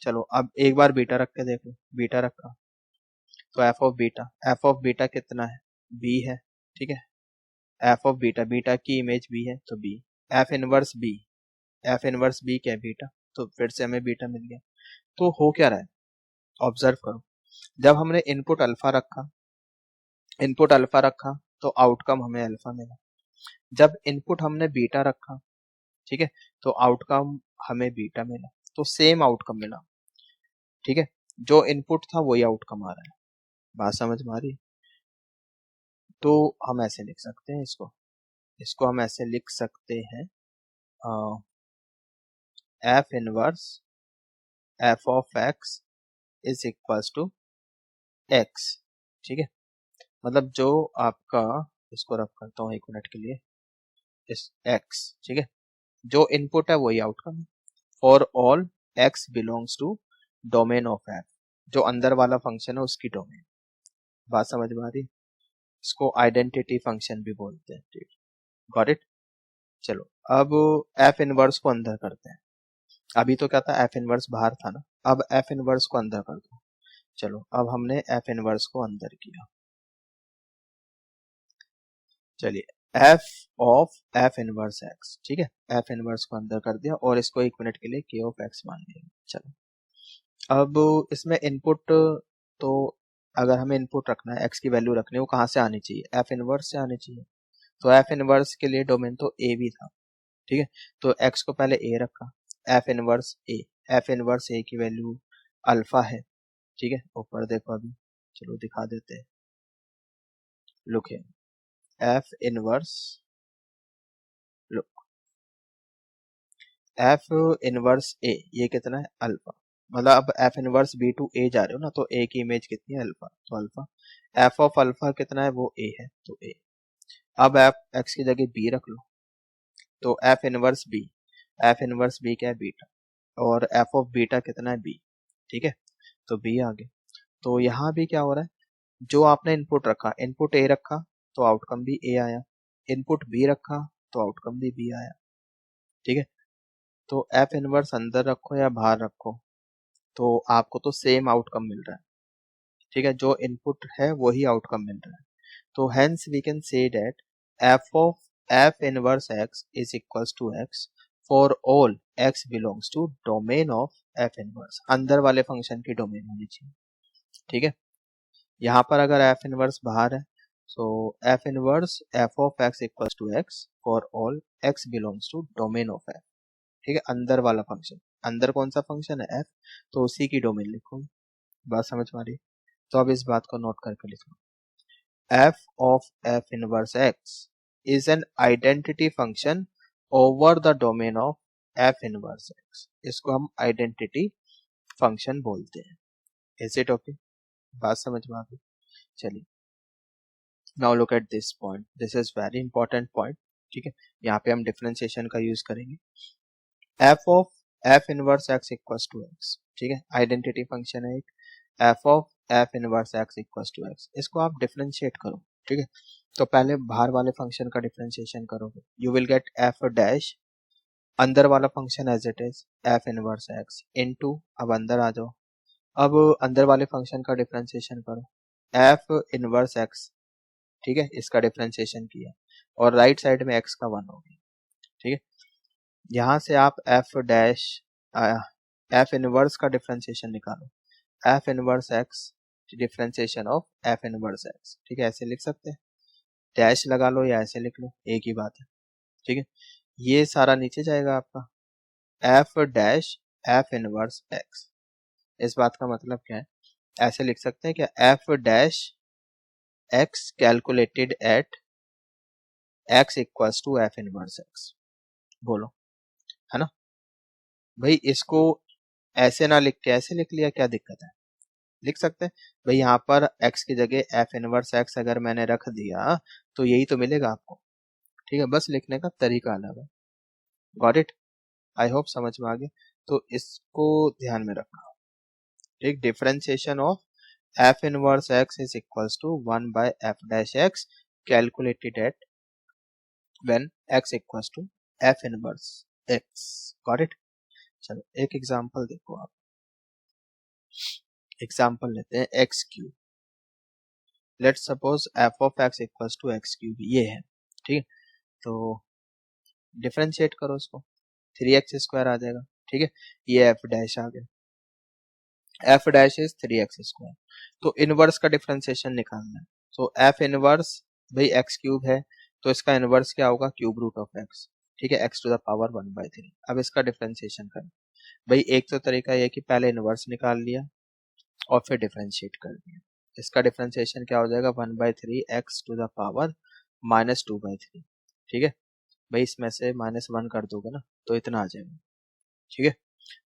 चलो अब एक बार बीटा रख के देख लो, बीटा रखा तो एफ ऑफ बीटा कितना है, बी है, ठीक है, एफ ऑफ बीटा, बीटा की इमेज बी है तो B, F inverse B, F inverse B क्या है, बीटा, तो फिर से हमें बीटा मिल गया। तो हो क्या रहा है, ऑब्जर्व करो, जब हमने इनपुट अल्फा रखा तो आउटकम हमें अल्फा मिला, जब इनपुट हमने बीटा रखा, ठीक है, तो आउटकम हमें बीटा मिला, तो सेम आउटकम मिला, ठीक है, जो इनपुट था वही आउटकम आ रहा है, बात समझ में आ रही है। तो हम ऐसे लिख सकते हैं इसको, इसको हम ऐसे लिख सकते हैं F inverse F of X is equals to X, ठीक है, मतलब जो आपका, इसको रख करता हूँ 1 मिनट के लिए, इस एक्स, ठीक है, जो इनपुट है वही आउटकम है, for all X belongs to domain of F, जो अंदर वाला फंक्शन है उसकी डोमेन, बात समझ में आ रही है, इसको आइडेंटिटी फंक्शन भी बोलते हैं, ठीक, गॉट इट। चलो अब एफ इनवर्स को अंदर करते हैं, अभी तो क्या था, एफ इनवर्स बाहर था ना, अब एफ इनवर्स को अंदर कर दो। चलो अब हमने एफ इनवर्स को अंदर किया, चलिए F of F inverse X, ठीक है, एफ इनवर्स को अंदर कर दिया और इसको 1 मिनट के लिए के ऑफ एक्स मान लिया। चलो अब इसमें इनपुट, तो अगर हमें इनपुट रखना है, एक्स की वैल्यू रखनी है, वो कहाँ से आनी चाहिए, एफ इनवर्स से आनी चाहिए, तो एफ इनवर्स के लिए डोमेन तो ए भी था, ठीक है, तो एक्स को पहले ए रखा, F inverse A, F inverse ए की वैल्यू अल्फा है, ठीक है, ऊपर देखो अभी, चलो दिखा देते हैं, लुक है F inverse, look F inverse A, ये कितना है अल्फा, मतलब अब F inverse B to A जा रहे हो ना, तो ए की इमेज कितनी है अल्फा, तो अल्फा, एफ ऑफ अल्फा कितना है, वो ए है, तो ए, अब एफ एक्स की जगह बी रख लो, तो F inverse B, F inverse B क्या है, बीटा, और एफ ऑफ बीटा कितना है, बी, ठीक है, तो बी आ गया। तो यहाँ भी क्या हो रहा है, जो आपने इनपुट रखा, इनपुट ए रखा तो आउटकम भी ए आया, इनपुट बी रखा तो आउटकम भी बी आया, ठीक है, तो एफ इनवर्स अंदर रखो या बाहर रखो तो आपको तो सेम आउटकम मिल रहा है, ठीक है, जो इनपुट है वही आउटकम मिल रहा है, तो hence we can say that F of F inverse X is equals to X for all X belongs to domain of F inverse, अंदर वाले फंक्शन की डोमेन होनी चाहिए, ठीक है, यहाँ पर अगर एफ इनवर्स बाहर है, so F inverse F of X equals to X for all X belongs to domain of F, ठीक है, अंदर वाला फंक्शन, अंदर कौन सा फंक्शन है, एफ, तो उसी की डोमेन लिखो, बात समझ में आ रही, तो अब इस बात को नोट करके लिखो, F of F inverse X is an identity function over the domain of F inverse x, इसको हम आइडेंटिटी फंक्शन बोलते हैं, इज इट ओके, बात समझ में आ गई। चलिए now look at this point, this is very important point, ठीक है, यहाँ पे हम डिफरेंशिएशन का यूज करेंगे, F of F inverse X equals to X, ठीक है, आइडेंटिटी फंक्शन है एक, F of F inverse X equals to X, इसको आप डिफरेंशिएट करो, ठीक है, तो पहले बाहर वाले फंक्शन का डिफरेंशिएशन करोगे, you will get F dash, अंदर वाला function as it is F inverse X into, अब अंदर आ जाओ, अब अंदर वाले फंक्शन का डिफरेंशिएशन करो, एफ इनवर्स एक्स, ठीक है, इसका डिफरेंशिएशन किया और राइट साइड में एक्स का 1 हो गया, ठीक है, यहाँ से आप एफ डैश एफ इनवर्स का डिफरेंशिएशन निकालो, F inverse x differentiation of F inverse X, ठीक है, ऐसे लिख सकते हैं, डैश लगा लो या ऐसे लिख लो, एक ही बात है, ठीक है, ये सारा नीचे जाएगा आपका F dash F inverse x, इस बात का मतलब क्या है, ऐसे लिख सकते हैं क्या, F dash X calculated at X equals to F inverse X, बोलो, है ना भाई, इसको ऐसे ना लिख के ऐसे लिख लिया, क्या दिक्कत है, लिख सकते हैं भाई, यहाँ पर x की जगह एफ इनवर्स एक्स अगर मैंने रख दिया तो यही तो मिलेगा आपको, ठीक है, बस लिखने का तरीका अलग है। Got it? आई होप समझ में आ गया। तो इसको ध्यान में रखना। ठीक, differentiation of f inverse x is equals to 1 by f dash x calculated at when x equals to f inverse x. Got it? चलो एक एग्जांपल देखो आप। एग्जांपल लेते हैं x cube. Let's suppose f of x equals to x cube ये है। ठीक है, तो डिफरेंशिएट करो उसको, 3x स्क्वायर आ जाएगा। ठीक है, ये f डैश आ गया, f dash is 3x square. तो इनवर्स का डिफरेंशिएशन निकालना है। तो f इनवर्स भाई x क्यूब है, तो इसका इनवर्स क्या होगा, क्यूब रूट ऑफ x। ठीक है, x टू द पावर 1/3। अब इसका डिफरेंशिएशन करें भाई। एक तो तरीका ये कि पहले इनवर्स निकाल लिया और फिर डिफरेंशिएट कर दिया। इसका डिफरेंशिएशन क्या हो जाएगा, 1/3 x टू द पावर -2/3। ठीक है भाई, इसमें से -1 कर दोगे ना तो इतना आ जाएगा। ठीक है,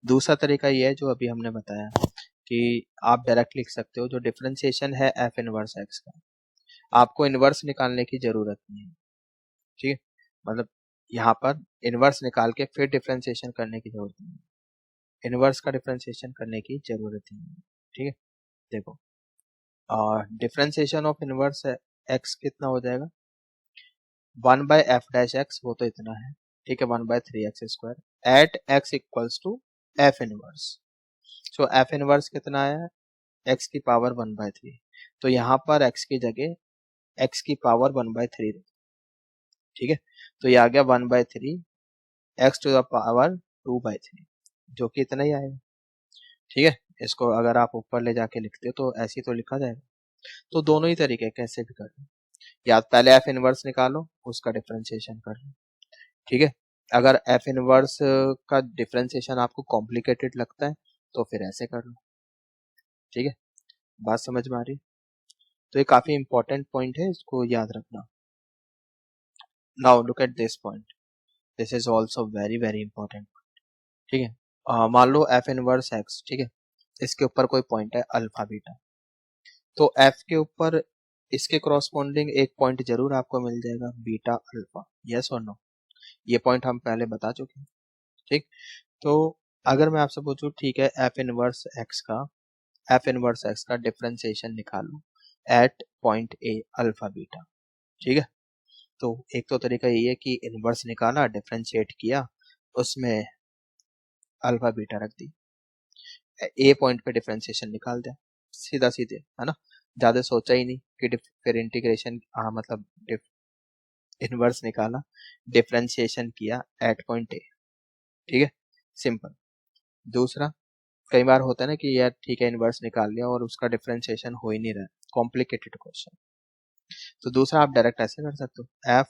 दूसरा तरीका ये है जो अभी हमने बताया कि आप डायरेक्ट लिख सकते हो। जो डिफरेंशिएशन है f इनवर्स x का, आपको इनवर्स निकालने की जरूरत नहीं है। ठीक है, मतलब यहाँ पर इनवर्स निकाल के फिर डिफरेंशिएशन करने की जरूरत नहीं है, इनवर्स का डिफरेंशिएशन करने की जरूरत ही नहीं है। ठीक है, देखो डिफरेंशिएशन ऑफ इनवर्स x कितना हो जाएगा, 1 by f dash x, वो तो इतना है। ठीक है, 1/3x square at x equals to f inverse. So f inverse कितना आया, x की पावर 1/3। तो यहाँ पर x की जगह x की पावर 1/3। ठीक है, तो ये आ गया 1/3 x टू द पावर 2/3, जो कि इतना ही आएगा। ठीक है, इसको अगर आप ऊपर ले जाके लिखते हो तो ऐसे ही तो लिखा जाएगा। तो दोनों ही तरीके कैसे भी कर लो, या पहले f इनवर्स निकालो उसका डिफरेंशिएशन कर लो। ठीक है, अगर f इनवर्स का डिफरेंशिएशन आपको कॉम्प्लिकेटेड लगता है तो फिर ऐसे कर लो। ठीक है, बात समझ में आ रही है? तो ये काफी इंपॉर्टेंट पॉइंट है, इसको याद रखना। Now look at this point, this is also very very important. ठीक है, मान लो f इनवर्स x। ठीक है, इसके ऊपर कोई पॉइंट है अल्फा बीटा, तो f के ऊपर इसके क्रॉसपोंडिंग एक पॉइंट जरूर आपको मिल जाएगा, बीटा अल्फा। यस और नो? ये पॉइंट हम पहले बता चुके हैं। ठीक, तो अगर मैं आपसे पूछूं ठीक है f इनवर्स x का डिफरेंशिएशन निकालो at point A alpha beta. ठीक है, तो एक तो तरीका यही है कि इनवर्स निकाला, डिफरेंशिएट किया, उसमें अल्फा बीटा रख दी, ए पॉइंट पे डिफरेंशिएशन निकाल दिया, सीधा सीधे, है ना, ज्यादा सोचा ही नहीं कि फिर इंटीग्रेशन, हाँ मतलब इनवर्स निकाला, डिफरेंशिएशन किया एट पॉइंट ए। ठीक है, सिंपल। दूसरा, कई बार होता है ना कि यार ठीक है इनवर्स निकाल लिया और उसका डिफरेंशिएशन हो ही नहीं रहा, कॉम्प्लिकेटेड क्वेश्चन। तो दूसरा आप डायरेक्ट ऐसे कर सकते हो, f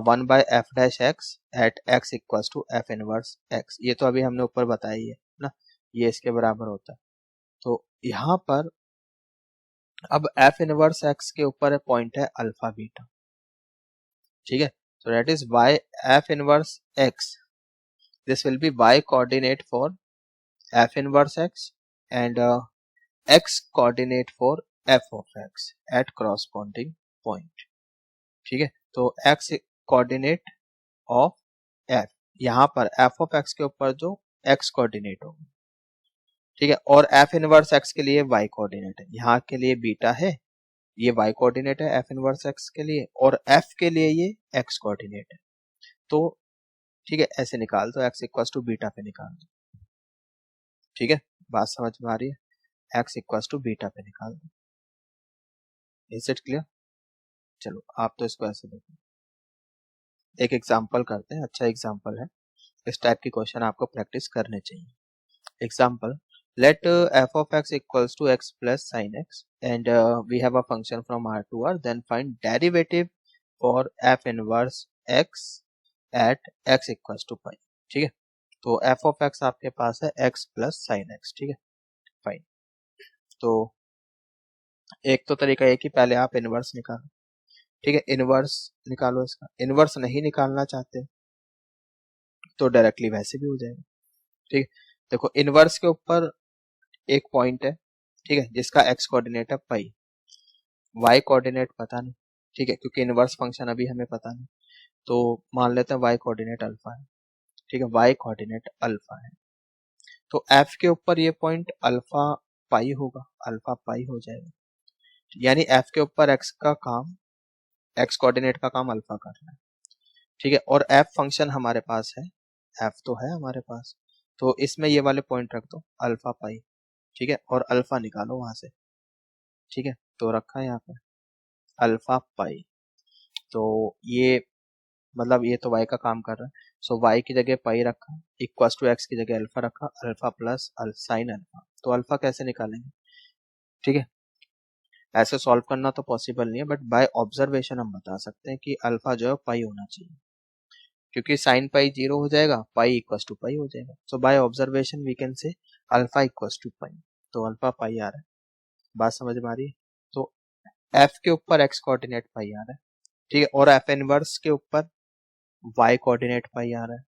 1 by f dash x at x equals to f inverse x। ये तो अभी हमने ऊपर बताया ही है ना, ये इसके बराबर होता है। तो यहाँ पर अब f इनवर्स x के ऊपर पॉइंट है अल्फा बीटा। ठीक है, so that is y f inverse x, this will be y coordinate for f inverse x and x coordinate for f of x at corresponding point। ठीक है, तो x coordinate of f, यहाँ पर f of x के ऊपर जो x कोऑर्डिनेट होगा। ठीक है, और f इनवर्स x के लिए y कोऑर्डिनेट है, यहाँ के लिए बीटा है, ये y कोऑर्डिनेट है f इनवर्स x के लिए, और f के लिए ये x कोऑर्डिनेट है। तो ठीक है, ऐसे निकाल दो, x इक्वल्स टू बीटा पे निकाल दो। ठीक है, बात समझ में आ रही है, x इक्वल्स टू बीटा पे निकाल दो। Is it clear? चलो आप तो इसको ऐसे देखो, एक एग्जांपल करते हैं, अच्छा एग्जांपल है, इस टाइप की क्वेश्चन आपको प्रैक्टिस करने चाहिए। Example, let f of x equals to x plus sin x and we have a function from R to R, then find derivative for f inverse x at x equals to pi। ठीक है, तो f of x आपके पास है x plus sin x। ठीक है, फाइन। तो एक तो तरीका है कि पहले आप इनवर्स निकालो। ठीक है, इनवर्स निकालो, इसका इनवर्स नहीं निकालना चाहते तो डायरेक्टली वैसे भी हो जाएगा। ठीक है, देखो इनवर्स के ऊपर एक पॉइंट है, ठीक है, जिसका x कोऑर्डिनेट है पाई, y कोऑर्डिनेट पता नहीं। ठीक है, क्योंकि इनवर्स फंक्शन अभी हमें पता नहीं। तो मान लेते हैं y कोऑर्डिनेट अल्फा है, ठीक है, y कोऑर्डिनेट अल्फा है, तो f के ऊपर ये पॉइंट अल्फा पाई होगा, अल्फा पाई हो जाएगा, यानी f के ऊपर x का काम, x कोऑर्डिनेट का काम अल्फा करना है, ठीक है। और f फंक्शन हमारे पास है, f तो है हमारे पास, तो इसमें ये वाले पॉइंट रख दो अल्फा पाई, ठीक है, और अल्फा निकालो वहां से, ठीक है, तो रखा है यहाँ पे अल्फा पाई, तो ये मतलब ये तो y का काम कर रहा है, सो y की जगह पाई रखा, इक्वल्स टू x की जगह अल्फा रखा, अल्फा प्लस साइन अल्फा, तो अल्फा कैसे निकालेंगे, ठीक है। ऐसे सॉल्व करना तो पॉसिबल नहीं है, बट बाय ऑब्जर्वेशन हम बता सकते हैं कि अल्फा जो है पाई होना चाहिए, क्योंकि साइन पाई 0 हो जाएगा, पाई इक्वल्स टू पाई हो जाएगा, so by observation we can say alpha equals to pi, तो अल्फा पाई आ रहा है, बात समझ में आ रही है। तो f के ऊपर x कोऑर्डिनेट पाई आ रहा है, ठीक है, और f इनवर्स के ऊपर y कोऑर्डिनेट पाई आ रहा है,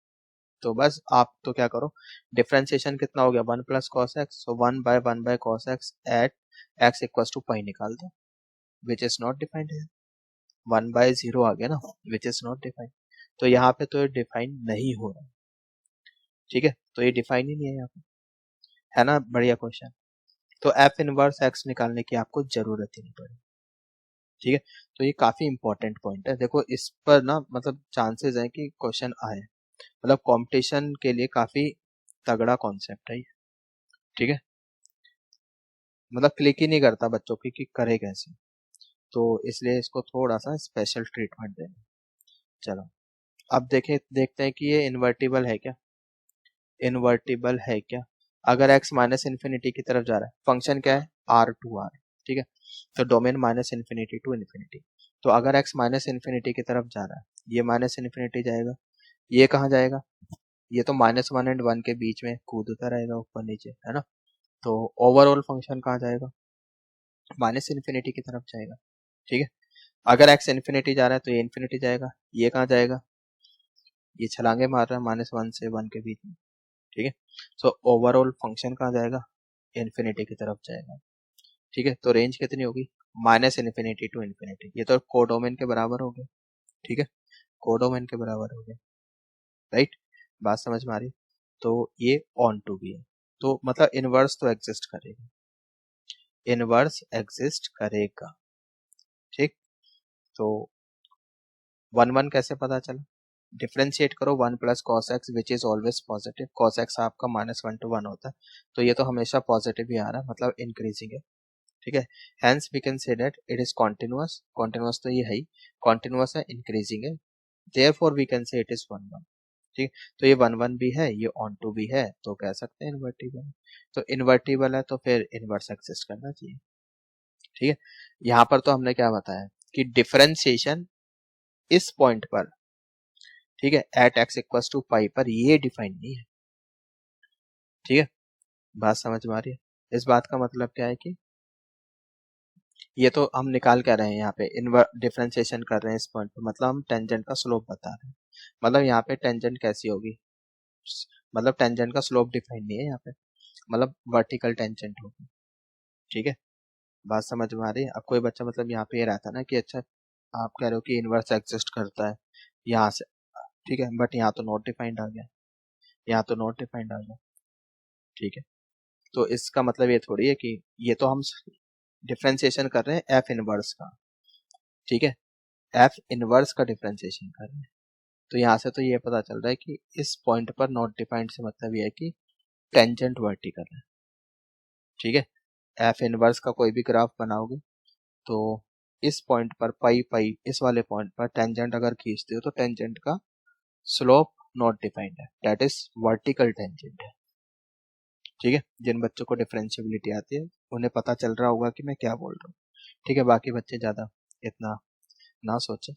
तो बस आप तो क्या करो, डिफरेंशिएशन कितना हो गया 1 plus cos X, so 1 by cos X at x equals to pi निकाल दो, विच इज नॉट डिफाइंड है, 1/0 आ गया ना, विच इज नॉट डिफाइंड, तो यहाँ पे तो ये डिफाइन नहीं हो रहा, ठीक है, तो ये डिफाइन ही नहीं है यहाँ पे, है ना, बढ़िया क्वेश्चन। तो एफ इनवर्स एक्स निकालने की आपको जरूरत ही नहीं पड़ी, ठीक है, तो ये काफी इंपॉर्टेंट पॉइंट है, देखो इस पर ना मतलब चांसेस है कि क्वेश्चन आए, मतलब कंपटीशन के लिए काफी तगड़ा कॉन्सेप्ट है ये, ठीक है, मतलब क्लिक ही नहीं करता बच्चों की कि करे कैसे, तो इसलिए इसको थोड़ा सा स्पेशल ट्रीटमेंट देना। चलो अब देखते हैं कि ये इन्वर्टिबल है क्या, इन्वर्टिबल है क्या, अगर x माइनस इन्फिनिटी की तरफ जा रहा है, फंक्शन क्या है R2R, ठीक है, तो domain minus infinity to infinity, तो अगर x माइनस इन्फिनिटी की तरफ जा रहा है, ये माइनस इन्फिनिटी जाएगा, ये कहाँ जाएगा, ये तो -1 एंड 1 के बीच में कूदता रहेगा ऊपर नीचे, है ना, तो ओवरऑल फंक्शन कहाँ जाएगा, माइनस इन्फिनिटी की तरफ जाएगा, ठीक है, अगर x इन्फिनिटी जा रहा है तो ये इन्फिनिटी जाएगा, ये कहाँ जाएगा, ये छलांगे मार रहा है -1 से 1 के बीच में, ठीक है, सो ओवरऑल फंक्शन कहाँ जाएगा, इन्फिनिटी की तरफ जाएगा, ठीक है, तो रेंज कितनी होगी, माइनस इन्फिनिटी टू इन्फिनिटी, ये तो कोडोमेन के बराबर हो गया, ठीक है, कोडोमेन के बराबर हो गया, राइट, बात समझ में आ रही, तो ये ऑन टू भी है, तो मतलब इनवर्स तो एग्जिस्ट करेगा, इनवर्स एग्जिस्ट करेगा, ठीक, तो 1 1 कैसे पता चला, डिफ्रेंशिएट करो 1 plus cos x which is always positive, cos x आपका -1 to 1 होता है, तो ये तो हमेशा पॉजिटिव ही आ रहा है, मतलब इंक्रीजिंग है, ठीक है, hence we can say that it is continuous, continuous तो ये है ही, कॉन्टिन्यूअस है, इंक्रीजिंग है, therefore we can say it is 1 1, ठीक, तो ये 1 1 भी है, ये ऑन टू भी है, तो कह सकते हैं इन्वर्टिबल, तो इन्वर्टिबल है तो फिर इनवर्स एक्सिस्ट करना चाहिए, ठीक है, यहाँ पर तो हमने क्या बताया कि डिफरेंशिएशन इस पॉइंट पर, ठीक है, एट एक्स इक्वल्स टू पाई पर ये डिफाइन नहीं है, ठीक है, बात समझ में आ रही है, इस बात का मतलब क्या है कि ये तो हम निकाल क्या रहे हैं यहाँ पे, डिफरेंशिएशन कर रहे हैं इस पॉइंट पे, मतलब हम टेंजेंट का स्लोप बता रहे हैं, मतलब यहाँ पे टेंजेंट कैसी होगी, मतलब टेंजेंट का स्लोप डिफाइन नहीं है यहाँ पे, मतलब वर्टिकल टेंजेंट होगी, ठीक है, बात समझ में आ रही है। अब कोई बच्चा मतलब यहाँ पे ये रहता है ना कि अच्छा आप कह रहे हो कि इनवर्स एग्जिस्ट करता है यहाँ से, ठीक है, बट यहाँ तो नॉट डिफाइंड आ गया, यहाँ तो नॉट डिफाइंड आ गया, ठीक है, तो इसका मतलब ये थोड़ी है कि ये तो हम डिफरेंशिएशन कर रहे हैं एफ इनवर्स का, ठीक है, एफ इनवर्स का डिफरेंशिएशन कर रहे हैं, तो यहाँ से तो ये पता चल रहा है कि इस पॉइंट पर नॉट डिफाइंड से मतलब ये है कि टेंजेंट वर्टिकल है, ठीक है, एफ इनवर्स का कोई भी ग्राफ बनाओगे तो इस पॉइंट पर पाई पाई इस वाले पॉइंट पर टेंजेंट अगर खींचते हो तो टेंजेंट का स्लोप नॉट डिफाइंड है, दैट इज वर्टिकल टेंजेंट है, ठीक है, जिन बच्चों को डिफरेंशियबिलिटी आती है उन्हें पता चल रहा होगा कि मैं क्या बोल रहा हूँ, ठीक है, बाकी बच्चे ज्यादा इतना ना सोचे,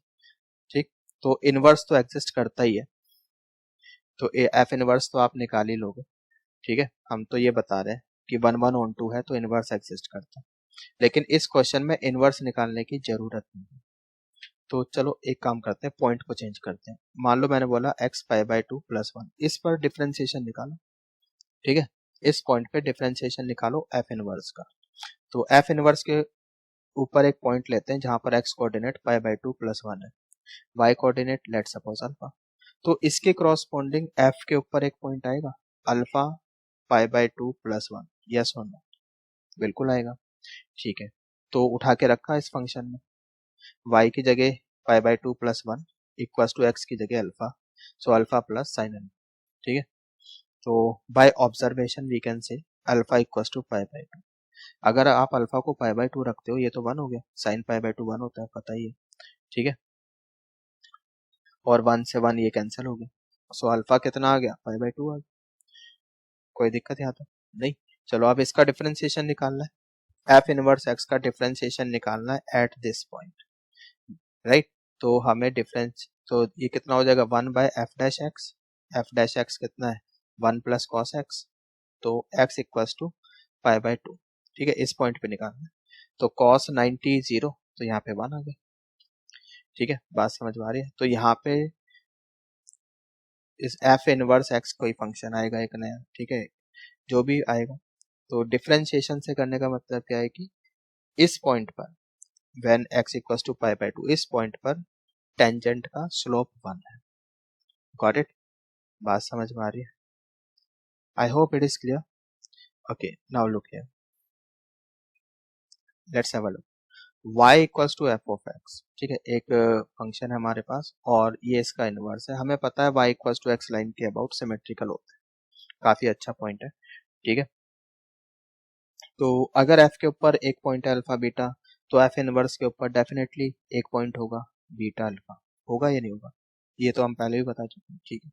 ठीक, तो इनवर्स तो एग्जिस्ट करता ही है, तो एफ इनवर्स तो आप निकाल ही लोगे, ठीक है, हम तो ये बता रहे हैं कि 1 1 ऑन 2 है तो इनवर्स एग्जिस्ट करता है, लेकिन इस क्वेश्चन में इनवर्स निकालने की जरूरत नहीं है, तो चलो एक काम करते हैं, पॉइंट को चेंज करते हैं, मान लो मैंने बोला x π/2 + 1, इस पर डिफरेंशिएशन निकालो, ठीक है, इस पॉइंट पे डिफरेंशिएशन निकालो एफ इनवर्स का, तो एफ इनवर्स के ऊपर एक पॉइंट लेते हैं जहां पर x कोऑर्डिनेट π/2 + 1 है, y coordinate let suppose alpha, तो इसके क्रॉसपोंडिंग f के ऊपर एक पॉइंट आएगा अल्फा π/2 + 1, यस और नो? बिल्कुल आएगा। ठीक है, तो उठा के रखा इस फंक्शन में, y की जगह π/2 + 1 इक्वल्स टू x की जगह alpha, so alpha plus sine alpha. ठीक है, तो by observation we can say alpha equals to π/2। अगर आप अल्फा को π/2 रखते हो, ये तो 1 हो गया, साइन π/2 1 होता है, पता ही है। ठीक है, और 1 से 1 ये कैंसिल हो गया, सो अल्फा कितना आ गया, π/2 आ गया। कोई दिक्कत यहाँ तो नहीं। चलो अब इसका डिफरेंशिएशन निकालना है, एफ इनवर्स एक्स का डिफरेंशिएशन निकालना है एट दिस पॉइंट, राइट। तो हमें डिफरेंस, तो ये कितना हो जाएगा, 1/f'(x), f'(x) कितना है, 1 + cos x, तो x इक्वल्स टू π/2। ठीक है, इस पॉइंट पे निकालना है, तो cos 90 0, तो यहाँ पे 1 आ गया। ठीक है, बात समझ में आ रही है? तो यहाँ पे इस एफ इनवर्स एक्स कोई फंक्शन आएगा एक नया, ठीक है, जो भी आएगा, तो डिफरेंशिएशन से करने का मतलब क्या है कि इस पॉइंट पर व्हेन x इक्वल्स टू π/2, इस पॉइंट पर टेंजेंट का स्लोप 1 है। Got it? बात समझ में आ रही है? I hope it is clear. Okay, now look here, let's have a look, y equals to f(x), ठीक है, एक फंक्शन है हमारे पास और ये इसका इनवर्स है। हमें पता है y equals to x line के अबाउट सिमेट्रिकल होता है, काफी अच्छा पॉइंट है। ठीक है, तो अगर f के ऊपर एक पॉइंट है अल्फा बीटा, तो f इनवर्स के ऊपर डेफिनेटली एक पॉइंट होगा बीटा अल्फा, होगा या नहीं होगा, ये तो हम पहले भी बता चुके हैं। ठीक है,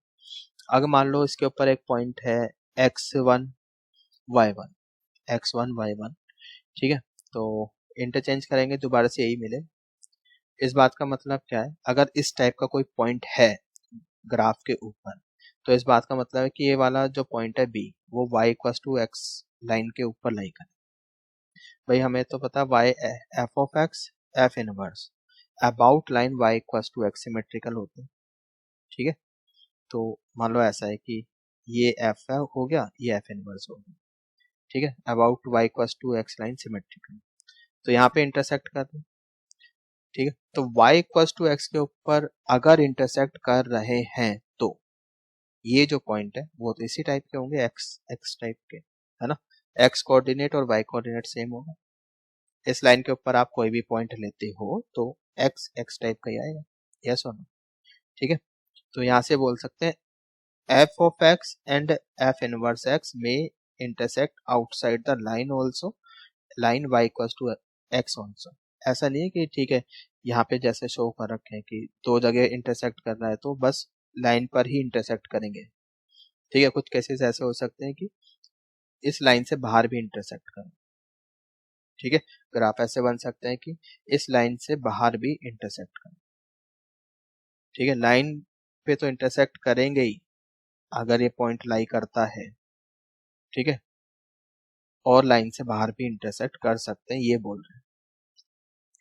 अगर मान लो इसके ऊपर एक पॉइंट है x1 y1, x1 y1, ठीक है, तो इंटरचेंज करेंगे दोबारा से यही मिले। इस बात का मतलब क्या है, अगर इस टाइप का कोई पॉइंट है ग्राफ के ऊपर, तो इस बात का मतलब है कि ये वाला जो पॉइंट है b, वो y equals to x line के ऊपर लाई करे। भाई हमें तो पता y f(x) f inverse about line y equals to x symmetrical होते हैं। ठीक है, तो मान लो ऐसा है कि ये f है, हो गया, ये f इनवर्स हो गया। ठीक है, about y equals to x line symmetrical, तो यहाँ पे इंटरसेक्ट कर दो। ठीक है, तो y इक्वल्स टू x के ऊपर अगर इंटरसेक्ट कर रहे हैं, तो ये जो पॉइंट है वो तो इसी टाइप के होंगे, x टाइप के, है ना, x कोऑर्डिनेट और y कोऑर्डिनेट सेम होगा। इस लाइन के ऊपर आप कोई भी पॉइंट लेते हो तो x टाइप का ही आएगा, यस और नो? ठीक है, तो यहाँ से बोल सकते हैं f(x) and f inverse x में intersect outside the line also, line y equals to x also. ऐसा नहीं है कि ठीक है, यहाँ पे जैसे शो कर रखे हैं कि दो जगह इंटरसेक्ट कर रहा है तो बस लाइन पर ही इंटरसेक्ट करेंगे। ठीक है, कुछ केसेस ऐसे हो सकते हैं कि इस लाइन से बाहर भी इंटरसेक्ट करें। ठीक है, ग्राफ ऐसे बन सकते हैं कि इस लाइन से बाहर भी इंटरसेक्ट करें। ठीक है, लाइन पे तो इंटरसेक्ट करेंगे ही अगर ये पॉइंट लाई करता है। ठीक है, और लाइन से बाहर भी इंटरसेक्ट कर सकते हैं, ये बोल रहे हैं।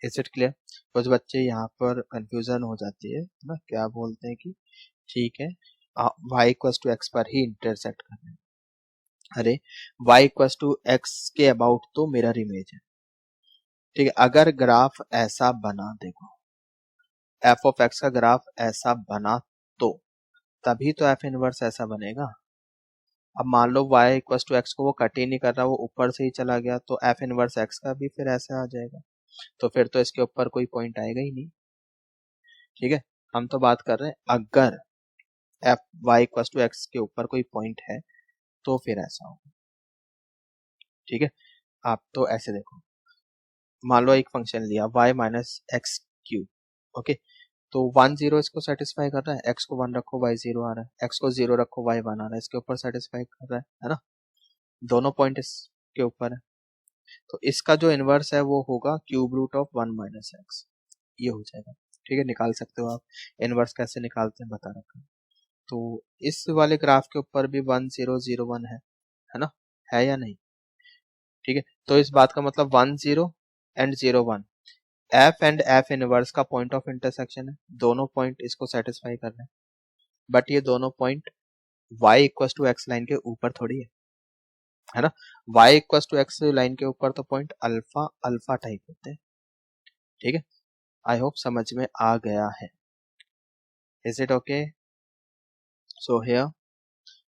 Is it clear? कुछ बच्चे यहाँ पर कंफ्यूजन हो जाती है ना, क्या बोलते हैं कि ठीक है y इक्वल्स टू एक्स पर ही इंटरसेक्ट करना है। अरे y इक्वल्स टू एक्स के अबाउट तो मिरर इमेज है। ठीक है, अगर ग्राफ ऐसा बना, देखो f(x) का ग्राफ ऐसा बना तो तभी तो f इनवर्स ऐसा बनेगा। अब मान लो y इक्वल्स टू एक्स को वो कट ही नहीं कर रहा, वो ऊपर से ही चला गया, तो f इनवर्स x का भी फिर ऐसा आ जाएगा, तो फिर तो इसके ऊपर कोई पॉइंट आएगा ही नहीं। ठीक है, हम तो बात कर रहे हैं अगर f y equals to x के ऊपर कोई पॉइंट है तो फिर ऐसा होगा। ठीक है, आप तो ऐसे देखो, मान लो एक फंक्शन लिया y minus x cube, okay, तो 1 0 इसको सेटिस्फाई कर रहा है, x को 1 रखो y 0 आ रहा है, x को 0 रखो y 1 आ रहा है, इसके ऊपर सेटिस्फाई कर रहा है ना, दोनों पॉइंट इसके ऊपर है, तो इसका जो इनवर्स है वो होगा cube root of 1 minus x, ये हो जाएगा। ठीक है, निकाल सकते हो आप, इनवर्स कैसे निकालते हैं बता रखा है। तो इस वाले ग्राफ के ऊपर भी 1 0 0 1 है ना, है या नहीं? ठीक है, तो इस बात का मतलब 1 0 and 0 1 F and F inverse का पॉइंट ऑफ इंटरसेक्शन है, दोनों पॉइंट इसको सेटिस्फाई कर रहे हैं, बट ये दोनों point y equals to x line के ऊपर थोड़ी है ना, y equals to x line के ऊपर तो पॉइंट अल्फा अल्फा टाइप होते हैं। ठीक है, आई होप समझ में आ गया है। Is it okay? So here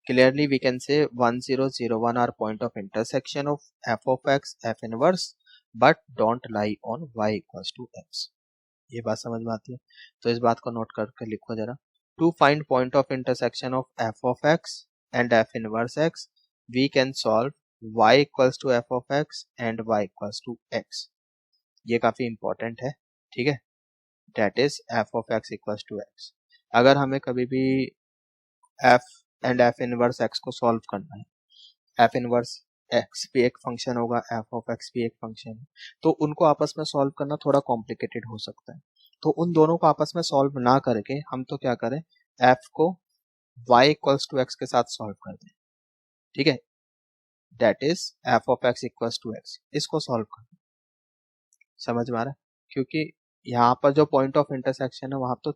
clearly we can say 1001 are point of intersection of f of x, f inverse, but don't lie on y equals to x. ये बात समझ में आती है? तो इस बात को नोट करके लिखो जरा. To find point of intersection of f of x and f inverse x, we can solve y equals to f of x and y equals to x. ये काफी इंपॉर्टेंट है, ठीक है. That is f of x equals to x. अगर हमें कभी भी f and f inverse x को सॉल्व करना है, f इनवर्स x भी एक फंक्शन होगा, f ऑफ x भी एक फंक्शन है, तो उनको आपस में सॉल्व करना थोड़ा कॉम्प्लिकेटेड हो सकता है. तो उन दोनों को आपस में सॉल्व ना करके हम तो क्या करें, f को y इक्वल्स टू x के साथ सॉल्व कर दें, ठीक है. That is f of x equals to x. इसको सॉल्व कर दें. समझ में आ रहा है? क्योंकि यहाँ पर जो पॉइंट ऑफ इंटरसेक्शन है वहां तो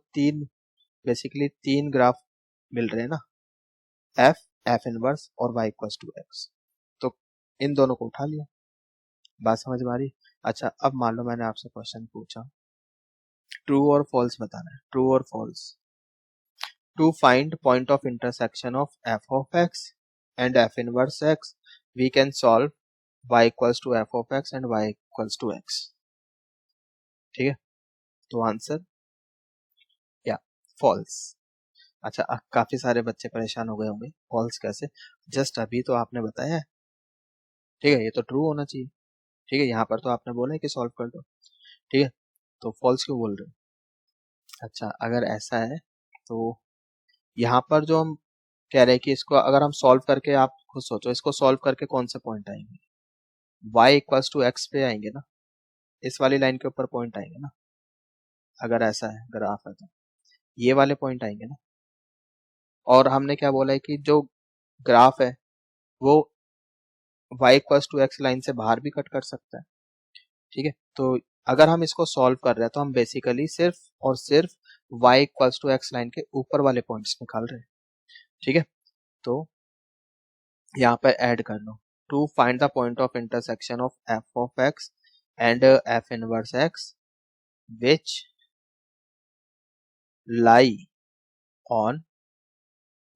बेसिकली तीन ग्राफ मिल रहे हैं ना, f, f इनवर्स और y इक्वल्स टू x. तो इन दोनों को उठा लिया. बात समझ में आ रही? अच्छा, अब मान लो मैंने आपसे क्वेश्चन पूछा, ट्रू और फॉल्स बताना है. ट्रू और false. To find point of intersection of f of x and f inverse x, we can solve y equals to f of x and y equals to x. ठीक है, तो आंसर या फॉल्स. अच्छा, काफी सारे बच्चे परेशान हो गए होंगे, फॉल्स कैसे? जस्ट अभी तो आपने बताया है, ठीक है, ये तो ट्रू होना चाहिए. ठीक है, यहाँ पर तो आपने बोला है कि सॉल्व कर दो, ठीक है, तो फॉल्स क्यों बोल रहे हो? अच्छा, अगर ऐसा है तो यहाँ पर जो हम कह रहे हैं कि इसको अगर हम सॉल्व करके, आप खुद सोचो, इसको सॉल्व करके कौन से पॉइंट आएंगे? y इक्वल्स टू एक्स पे आएंगे ना, इस वाली लाइन के ऊपर पॉइंट आएंगे ना. अगर ऐसा है ग्राफ है तो ये वाले पॉइंट आएंगे ना. और हमने क्या बोला है कि जो ग्राफ है वो y equals to x line से बाहर भी कट कर सकता है. ठीक है, तो अगर हम इसको सॉल्व कर रहे हैं तो हम बेसिकली सिर्फ और सिर्फ y equals to x line के ऊपर वाले पॉइंट्स निकाल रहे हैं. ठीक है, तो यहाँ पर ऐड कर लो. To find the point of intersection of f of x and f inverse x which lie on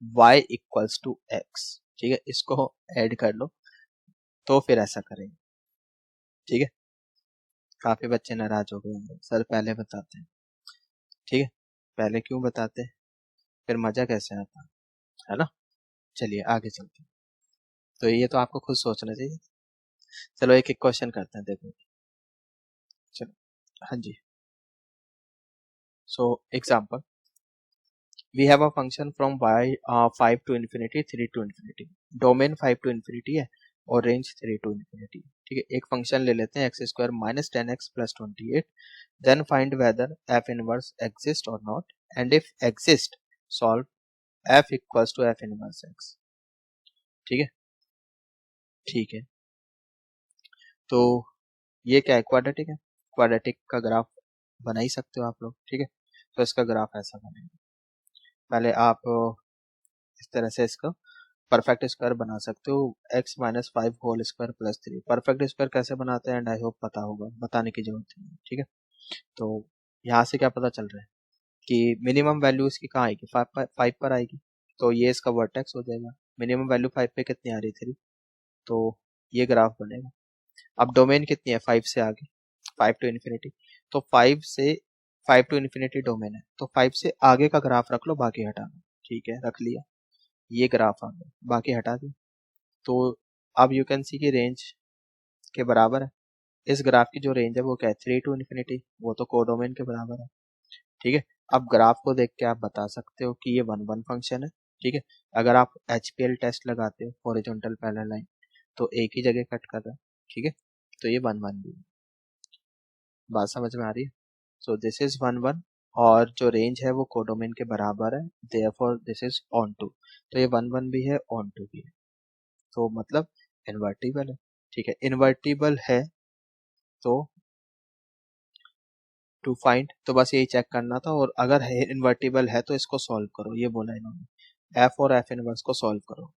y equals to x. ठीक है, इसको ऐड कर लो तो फिर ऐसा करेंगे. ठीक है, काफी बच्चे नाराज हो गए होंगे, सर पहले बताते हैं. ठीक है, पहले क्यों बताते हैं, फिर मजा कैसे आता है ना. चलिए आगे चलते हैं. तो ये तो आपको खुद सोचना चाहिए. चलो एक एक क्वेश्चन करते हैं, देखो. चलो, हाँ जी. So example, we have a function from y 5 to infinity 3 to infinity. Domain 5 to infinity है और रेंज 3 to infinity. ठीक है, एक फंक्शन ले लेते हैं X square minus 10x plus 28. Then find whether f inverse exist और not, and if exist solve f equals to f inverse x. ठीक है, ठीक है, तो ये क्या है, क्वाड्रेटिक है. क्वाड्रेटिक का ग्राफ बना ही सकते हो आप लोग. ठीक है, तो इसका ग्राफ ऐसा बनेगा. पहले आप इस तरह से इसका परफेक्ट स्क्वायर बना सकते हो, x minus 5 whole square plus 3. Perfect square कैसे बनाते हैं एंड आई होप पता होगा, बताने की जरूरत नहीं. ठीक है, तो यहाँ से क्या पता चल रहा है कि मिनिमम वैल्यू इसकी कहाँ आएगी, 5 पर आएगी, तो ये इसका वर्टेक्स हो जाएगा. मिनिमम वैल्यू 5 पे कितनी आ रही थी, तो ये ग्राफ बनेगा. अब डोमेन कितनी है, 5 से आगे, 5 टू इन्फिनिटी, तो 5 टू इन्फिनिटी डोमेन है, तो 5 से आगे का ग्राफ रख लो, बाकी हटा दो. ठीक है, रख लिया, ये ग्राफ आ गया, बाकी हटा दो. तो अब यू कैन सी की रेंज के बराबर है. इस ग्राफ की जो रेंज है वो क्या है, 3 टू इन्फिनिटी, वो तो कोडोमेन के बराबर है. ठीक है, अब ग्राफ को देख के आप बता सकते हो कि ये 1 1 फंक्शन है. ठीक है, अगर आप HPL टेस्ट लगाते हो, हॉरिजॉन्टल पैरेलल लाइन, तो एक ही जगह कट कर रहा है. ठीक है, तो ये 1 1 भी है. बात समझ में आ रही है? सो दिस इज 1 1 और जो रेंज है वो कोडोमेन के बराबर है, therefore this is onto. तो ये 1 1 भी है, ऑन टू भी है, तो मतलब इन्वर्टिबल है. ठीक है, इन्वर्टिबल है तो टू फाइंड, तो बस यही चेक करना था. और अगर है इन्वर्टिबल है तो इसको सॉल्व करो, ये बोला इन्होंने, f और f इनवर्स को सॉल्व करो.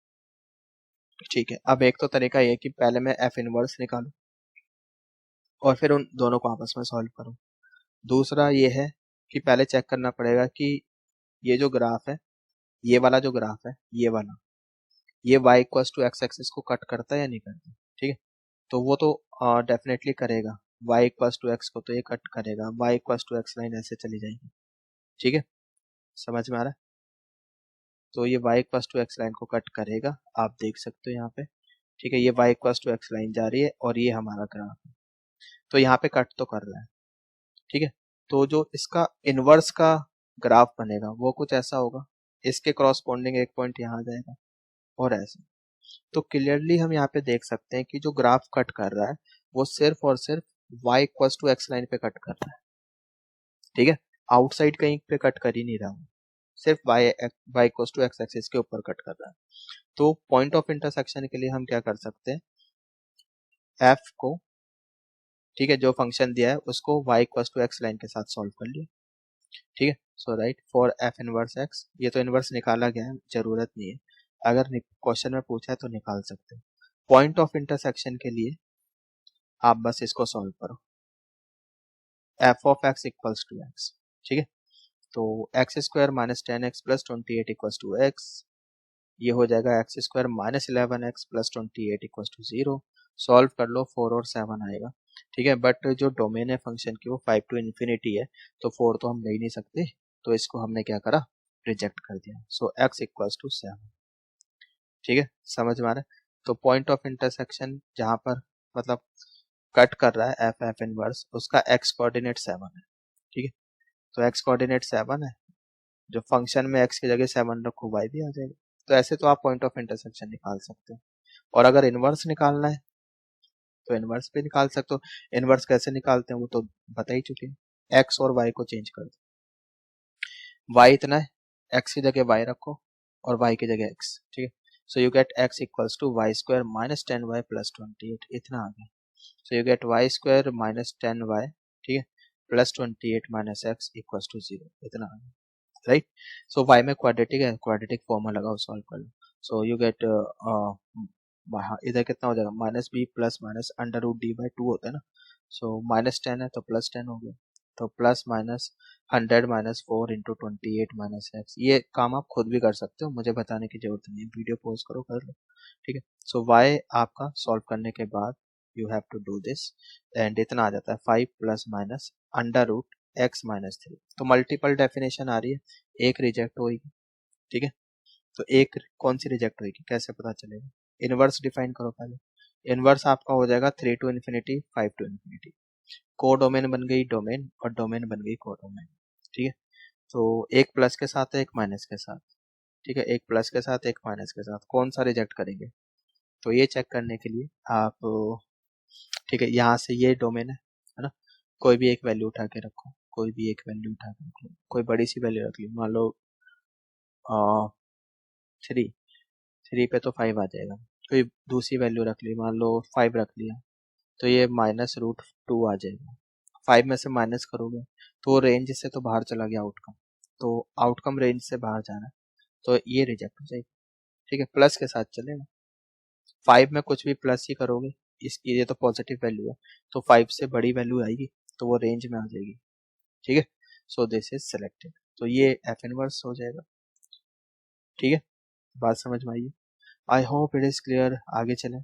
ठीक है, अब एक तो तरीका ये कि पहले मैं f इनवर्स निकालूं और फिर उन दोनों को आपस में सॉल्व करूं. दूसरा ये है कि पहले चेक करना पड़ेगा कि ये जो ग्राफ है, ये वाला जो ग्राफ है, ये वाला, ये y equals to x axis को कट करता है या नहीं करता? ठीक है, तो वो तो डेफिनेटली करेगा। y इक्वल्स टू एक्स को तो ये कट करेगा, y equals to x line ऐसे चली जाएगी। ठीक है, समझ में आ रहा है? तो ये y equals to x line को कट करेगा, आप देख सकते हो यहाँ पे। ठीक है, ये y equals to x line जा रही है और ये हमारा ग्राफ है, तो यहाँ पे कट तो कर रहा है। ठीक है, तो जो इसका इनवर्स का ग्राफ बनेगा वो कुछ ऐसा होगा, इसके क्रॉसपोंडिंग एक पॉइंट यहाँ आ जाएगा और ऐसे। तो क्लियरली हम यहाँ पे देख सकते हैं कि जो ग्राफ कट कर रहा है वो सिर्फ और सिर्फ y equals to x line पे कट कर रहा है। ठीक है, आउटसाइड कहीं पे कट कर ही नहीं रहा हूँ, सिर्फ y equals to x axis के ऊपर कट कर रहा है। तो पॉइंट ऑफ इंटरसेक्शन के लिए हम क्या कर सकते हैं, f को, ठीक है, जो फंक्शन दिया है उसको y equals to x line के साथ सॉल्व कर लिया। ठीक है, so write for f inverse x, ये तो इनवर्स निकाला गया है, जरूरत नहीं है, अगर क्वेश्चन में पूछा है तो निकाल सकते हैं। पॉइंट ऑफ इंटरसेक्शन के लिए आप बस इसको सॉल्व करो, f of x equals to x। ठीक है, तो x square minus 10x plus 28 equals to x, ये हो जाएगा x square minus 11x plus 28 equals to 0। Solve कर लो, 4 और 7 आएगा। ठीक है, बट जो डोमेन है फंक्शन की वो 5 टू इन्फिनिटी है, तो 4 तो हम ले ही नहीं सकते, तो इसको हमने क्या करा, रिजेक्ट कर दिया। सो x इक्वल्स टू 7। ठीक है, समझ में आ रहा है? तो पॉइंट ऑफ इंटरसेक्शन जहां पर मतलब कट कर रहा है एफ इनवर्स, उसका x कोऑर्डिनेट 7 है। ठीक है, तो x कोऑर्डिनेट 7 है, जो फंक्शन में x की जगह 7 रखो y भी आ जाएगा। तो ऐसे तो आप पॉइंट ऑफ इंटरसेक्शन निकाल सकते हो, और अगर इनवर्स निकालना है तो इनवर्स भी निकाल सकते हो। इनवर्स कैसे निकालते हैं वो तो बता ही चुके हैं, x और y को चेंज कर दो, y इतना है, x की जगह y रखो और y की जगह x। ठीक है, so you get x equals to Y square minus 10y plus 28, इतना आ गया। So you get y square minus 10y, ठीक है, plus 28 minus x equals to 0, इतना आ गया। राइट, सो y में क्वाड्रेटिक है, क्वाड्रेटिक फॉर्मूला लगाओ, सॉल्व कर लो। सो यू गेट इधर कितना हो जाएगा, minus B plus minus under root d by 2 होता है ना, सो माइनस 10 है तो प्लस 10 हो गया, तो plus minus 100 minus 4 into 28 minus x. ये काम आप खुद भी कर सकते हो, मुझे बताने की जरूरत नहीं है, वीडियो पॉज करो कर लो। ठीक है, सो y आपका सॉल्व करने के बाद you have to do this, and इतना आ जाता है 5 plus minus under root x minus 3। तो मल्टीपल डेफिनेशन आ रही है, एक रिजेक्ट होगी। ठीक है, तो एक कौन सी रिजेक्ट होगी कैसे पता चलेगा, इनवर्स डिफाइन करो पहले। इनवर्स आपका हो जाएगा 3 टू इन्फिनिटी 5 टू इन्फिनिटी, को डोमेन बन गई डोमेन और डोमेन बन गई को डोमेन। ठीक है, तो एक प्लस के साथ है एक माइनस के साथ। ठीक है, एक प्लस के साथ एक माइनस के साथ, कौन सा रिजेक्ट करेंगे, तो ये चेक करने के लिए आप, ठीक है, यहाँ से ये डोमेन है ना, कोई भी एक वैल्यू उठा के रखो, कोई भी एक वैल्यू उठा के रखो, कोई बड़ी सी वैल्यू रख ली, मान लो 3, 3 पे तो 5 आ जाएगा। कोई दूसरी वैल्यू रख ली, मान लो 5 रख लिया, तो ये माइनस रूट 2 आ जाएगा। 5 में से माइनस करोगे तो रेंज से तो बाहर चला गया आउटकम, तो आउटकम रेंज से बाहर जाना है, तो ये रिजेक्ट हो जाएगा। ठीक है, प्लस के साथ चलेगा, 5 में कुछ भी प्लस ही करोगे, इसकी ये तो पॉजिटिव वैल्यू है, तो 5 से बड़ी वैल्यू आएगी तो वो रेंज में आ जाएगी। ठीक है, सो दिस इज सिलेक्टेड, तो ये एफ इनवर्स हो जाएगा। ठीक है, बात समझ में आई? I hope it is clear, आगे चलें।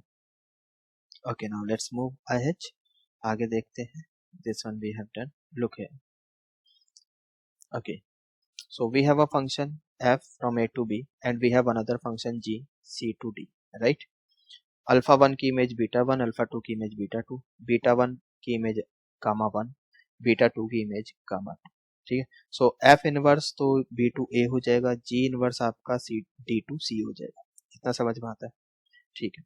Okay, now let's move ahead, आगे देखते हैं। This one we have done, look here. Okay, so we have a function f from a to b and we have another function g c to d, right? Alpha 1 की इमेज बीटा 1, अल्फा 2 की इमेज बीटा 2, बीटा 1 की इमेज गामा 1, बीटा 2 की इमेज गामा 2। ठीक है, सो f इनवर्स तो b2a हो जाएगा, g इनवर्स आपका c d2c हो जाएगा, इतना समझ में आता है? ठीक है,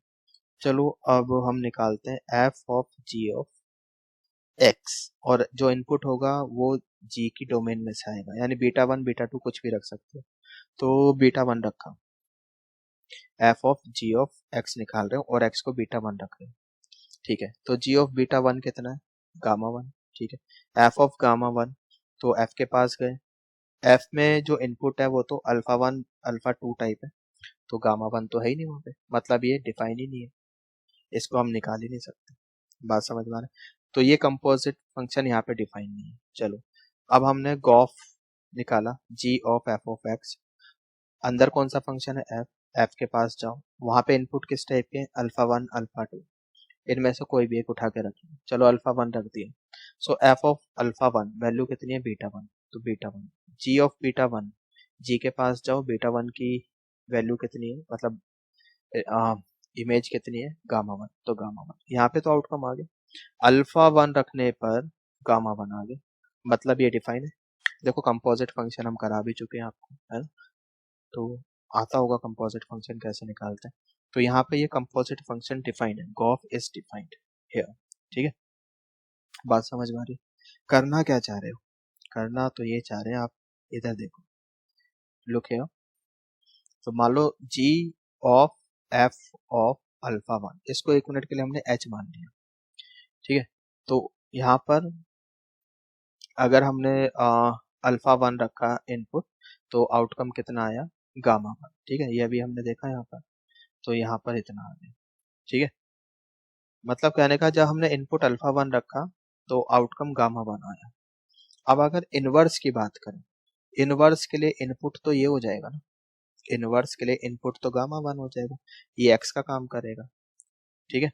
चलो अब हम निकालते हैं f of g of x, और जो इनपुट होगा वो g की डोमेन में से आएगा, यानी बीटा 1 बीटा 2 कुछ भी रख सकते हो, तो बीटा 1 रखा, f of g of x निकाल रहे हो और x को बीटा 1 रख रहे हो। ठीक है, तो g ऑफ बीटा 1 कितना है, गामा 1। ठीक है, f ऑफ गामा 1, तो f के पास गए, f में जो इनपुट है वो तो अल्फा 1 अल्फा 2 टाइप है, तो गामा 1 तो है ही नहीं वहाँ पे, मतलब ये डिफाइन ही नहीं है, इसको हम निकाल ही नहीं सकते। बात समझ में आ रहा है? तो ये कंपोजिट फंक्शन यहाँ पे डिफाइन नहीं है। चलो, अब हमने गॉफ निकाला g of f of x, अंदर कौन सा फंक्शन है f, f के पास जाओ, वहां पे इनपुट किस टाइप के, अल्फा 1 अल्फा 2, इनमें से कोई भी एक उठा के रखिए, चलो अल्फा 1 रख दिया, सो f ऑफ अल्फा 1 वैल्यू कितनी है, बीटा 1, तो beta 1, g of beta 1, g के पास जाओ, बीटा 1 की वैल्यू कितनी है, मतलब इमेज कितनी है, गामा 1, तो गामा 1, यहाँ पे तो आउटकम आ गया, अल्फा 1 रखने पर गामा 1 आ गया, मतलब ये डिफाइन है। देखो कंपोजिट फंक्शन हम करा भी चुके हैं आपको, है ना, तो आता होगा कंपोजिट फंक्शन कैसे निकालते हैं, तो यहाँ पे ये कंपोजिट फंक्शन डिफाइंड है, गॉफ इज डिफाइंड हियर, ठीक है, बात समझ में आ रही है? करना क्या चाह रहे हो, करना तो ये चाह रहे हैं आप, इधर देखो, लुक हियर, तो मान लो g of f of alpha 1, इसको 1 मिनट के लिए हमने h मान लिया, ठीक है, तो यहाँ पर अगर हमने अल्फा 1 रखा इनपुट, तो आउटकम कितना आया, गामा 1, ठीक है, ये अभी हमने देखा यहाँ पर, तो यहाँ पर इतना आ गया, ठीक है, मतलब कहने का जब हमने इनपुट अल्फा 1 रखा तो आउटकम गामा 1 आया। अब अगर इनवर्स की बात करें, इनवर्स के लिए इनपुट तो ये हो जाएगा ना, इनवर्स के लिए इनपुट तो गामा 1 हो जाएगा, ये x का काम करेगा, ठीक है,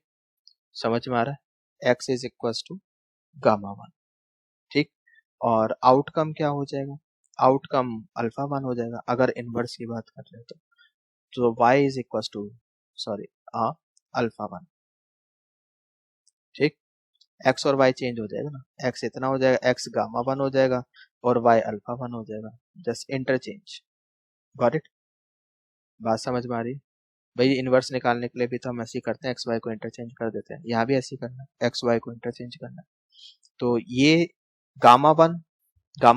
समझ में आ रहा है, x is equal to gamma 1, ठीक, और आउटकम क्या हो जाएगा, आउटकम अल्फा 1 हो जाएगा अगर इनवर्स की बात कर रहे हैं तो y is equal to, sorry, alpha 1, ठीक, x और y चेंज हो जाएगा ना, x इतना हो जाएगा, x गामा 1 हो जाएगा और y अल्फा 1 हो जाएगा, जस्ट इंटरचेंज, गॉट इट, बात समझ में आ रही है? भाई इनवर्स निकालने के लिए भी तो हम ऐसे ही करते हैं, एक्स वाई को इंटरचेंज कर देते हैं, यहाँ भी ऐसे ही करना है, एक्स वाई को इंटरचेंज करना है, तो ये गामा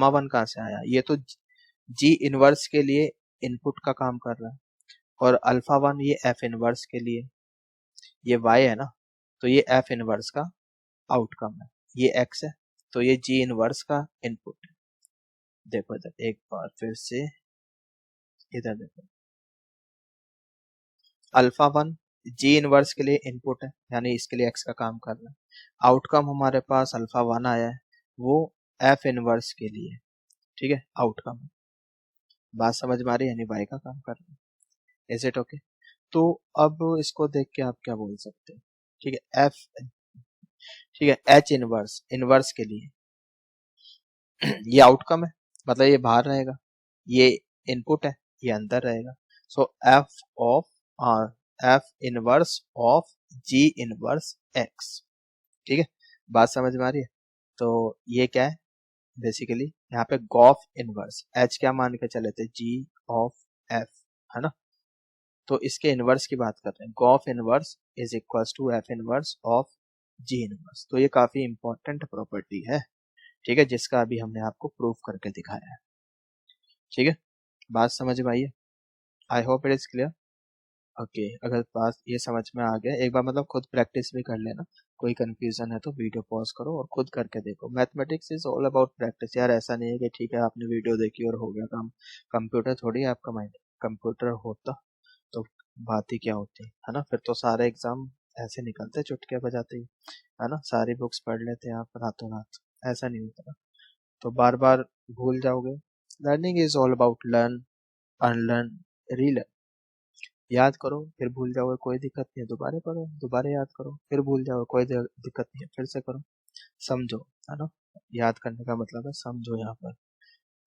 वन कहाँ से आया, ये तो जी इनवर्स के लिए इनपुट का काम कर रहा है, और अल्फा 1 ये एफ इनवर्स के लिए, ये वाई है ना, तो ये एफ इनवर्स का आउटकम है, ये एक्स है, तो ये जी इनवर्स का इनपुट है। देखो इधर एक बार फिर से, इधर देखो, अल्फा 1 जी इनवर्स के लिए इनपुट है, यानी इसके लिए एक्स का काम कर रहा है, आउटकम हमारे पास अल्फा 1 आया है, वो एफ इनवर्स के लिए, ठीक है, आउटकम, बात समझ में आ रही है, यानी वाई का काम कर रहा है, इज इट ओके? तो अब इसको देख के आप क्या बोल सकते हैं, ठीक है, एफ, ठीक है, एच इनवर्स, इनवर्स के लिए ये आउटकम है, मतलब ये बाहर रहेगा, ये इनपुट है, ये अंदर रहेगा, so F of F inverse of ji inverse X, ठीक है, बात समझ में आ रही है? तो ये क्या है, बेसिकली यहाँ पे गॉफ इनवर्स, एच क्या मान के चले थे, जी ऑफ एफ, है ना, तो इसके इनवर्स की बात कर रहे हैं, gof inverse is equal to F inverse of ji inverse, तो ये काफी इंपॉर्टेंट प्रॉपर्टी है, ठीक है, जिसका अभी हमने आपको प्रूव करके दिखाया है, ठीक है, बात समझ में आई है, I hope it is clear, okay, अगर बात ये समझ में आ गया, एक बार मतलब खुद प्रैक्टिस भी कर लेना, कोई कंफ्यूजन है तो वीडियो पॉज करो और खुद करके देखो, mathematics is all about practice यार, ऐसा नहीं है कि ठीक है आपने वीडियो देखी और हो गया काम, कंप्यूटर थोड़ी है आपका माइंड, कंप्यूटर होता तो बात ही क्या होती है ना, फिर तो सारे एग्जाम ऐसे निकलते चुटकियां बजाते ही, है ना, सारी बुक्स पढ़ लेते हैं आप रातों रात, ऐसा नहीं होता, तो बार बार भूल जाओगे, learning is all about learn, unlearn, relearn, याद करो फिर भूल जाओगे, कोई दिक्कत नहीं है, दोबारा पढ़ो, दोबारा याद करो, फिर भूल जाओगे, कोई दिक्कत नहीं है, फिर से करो, समझो, है ना, याद करने का मतलब है समझो यहाँ पर,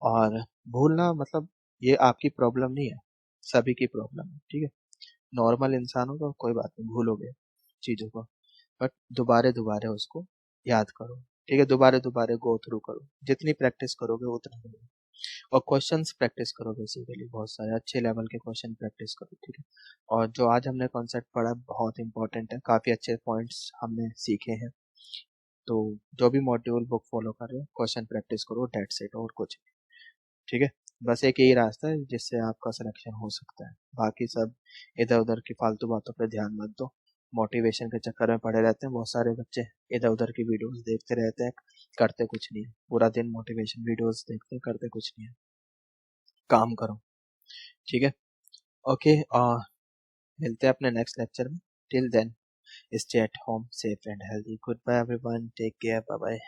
और भूलना मतलब ये आपकी प्रॉब्लम नहीं है, सभी की प्रॉब्लम है, ठीक है, नॉर्मल इंसान हो तो कोई बात नहीं, भूलोगे चीजों को, बट दोबारे दोबारे उसको याद करो, ठीक है, दोबारे दोबारे गो थ्रू करो, जितनी प्रैक्टिस करोगे उतना होगा, और क्वेश्चंस प्रैक्टिस करो, बेसिकली बहुत सारे अच्छे लेवल के क्वेश्चन प्रैक्टिस करो, ठीक है, और जो आज हमने कॉन्सेप्ट पढ़ा बहुत इंपॉर्टेंट है, काफी अच्छे पॉइंट्स हमने सीखे हैं, तो जो भी मॉड्यूल बुक फॉलो कर रहे हो क्वेश्चन प्रैक्टिस करो, डेट सेट और कुछ नहीं, ठीक है, बस एक यही रास्ता है जिससे आपका सिलेक्शन हो सकता है, बाकी सब इधर उधर की फालतू बातों पर ध्यान मत दो, मोटिवेशन के चक्कर में पड़े रहते हैं बहुत सारे बच्चे, इधर उधर की वीडियोस देखते रहते हैं, करते कुछ नहीं है, पूरा दिन मोटिवेशन वीडियोस देखते हैं, करते कुछ नहीं है, काम करो, ठीक है, ओके, मिलते हैं अपने नेक्स्ट लेक्चर में, till then stay at home safe and healthy, good bye everyone, take care, bye bye.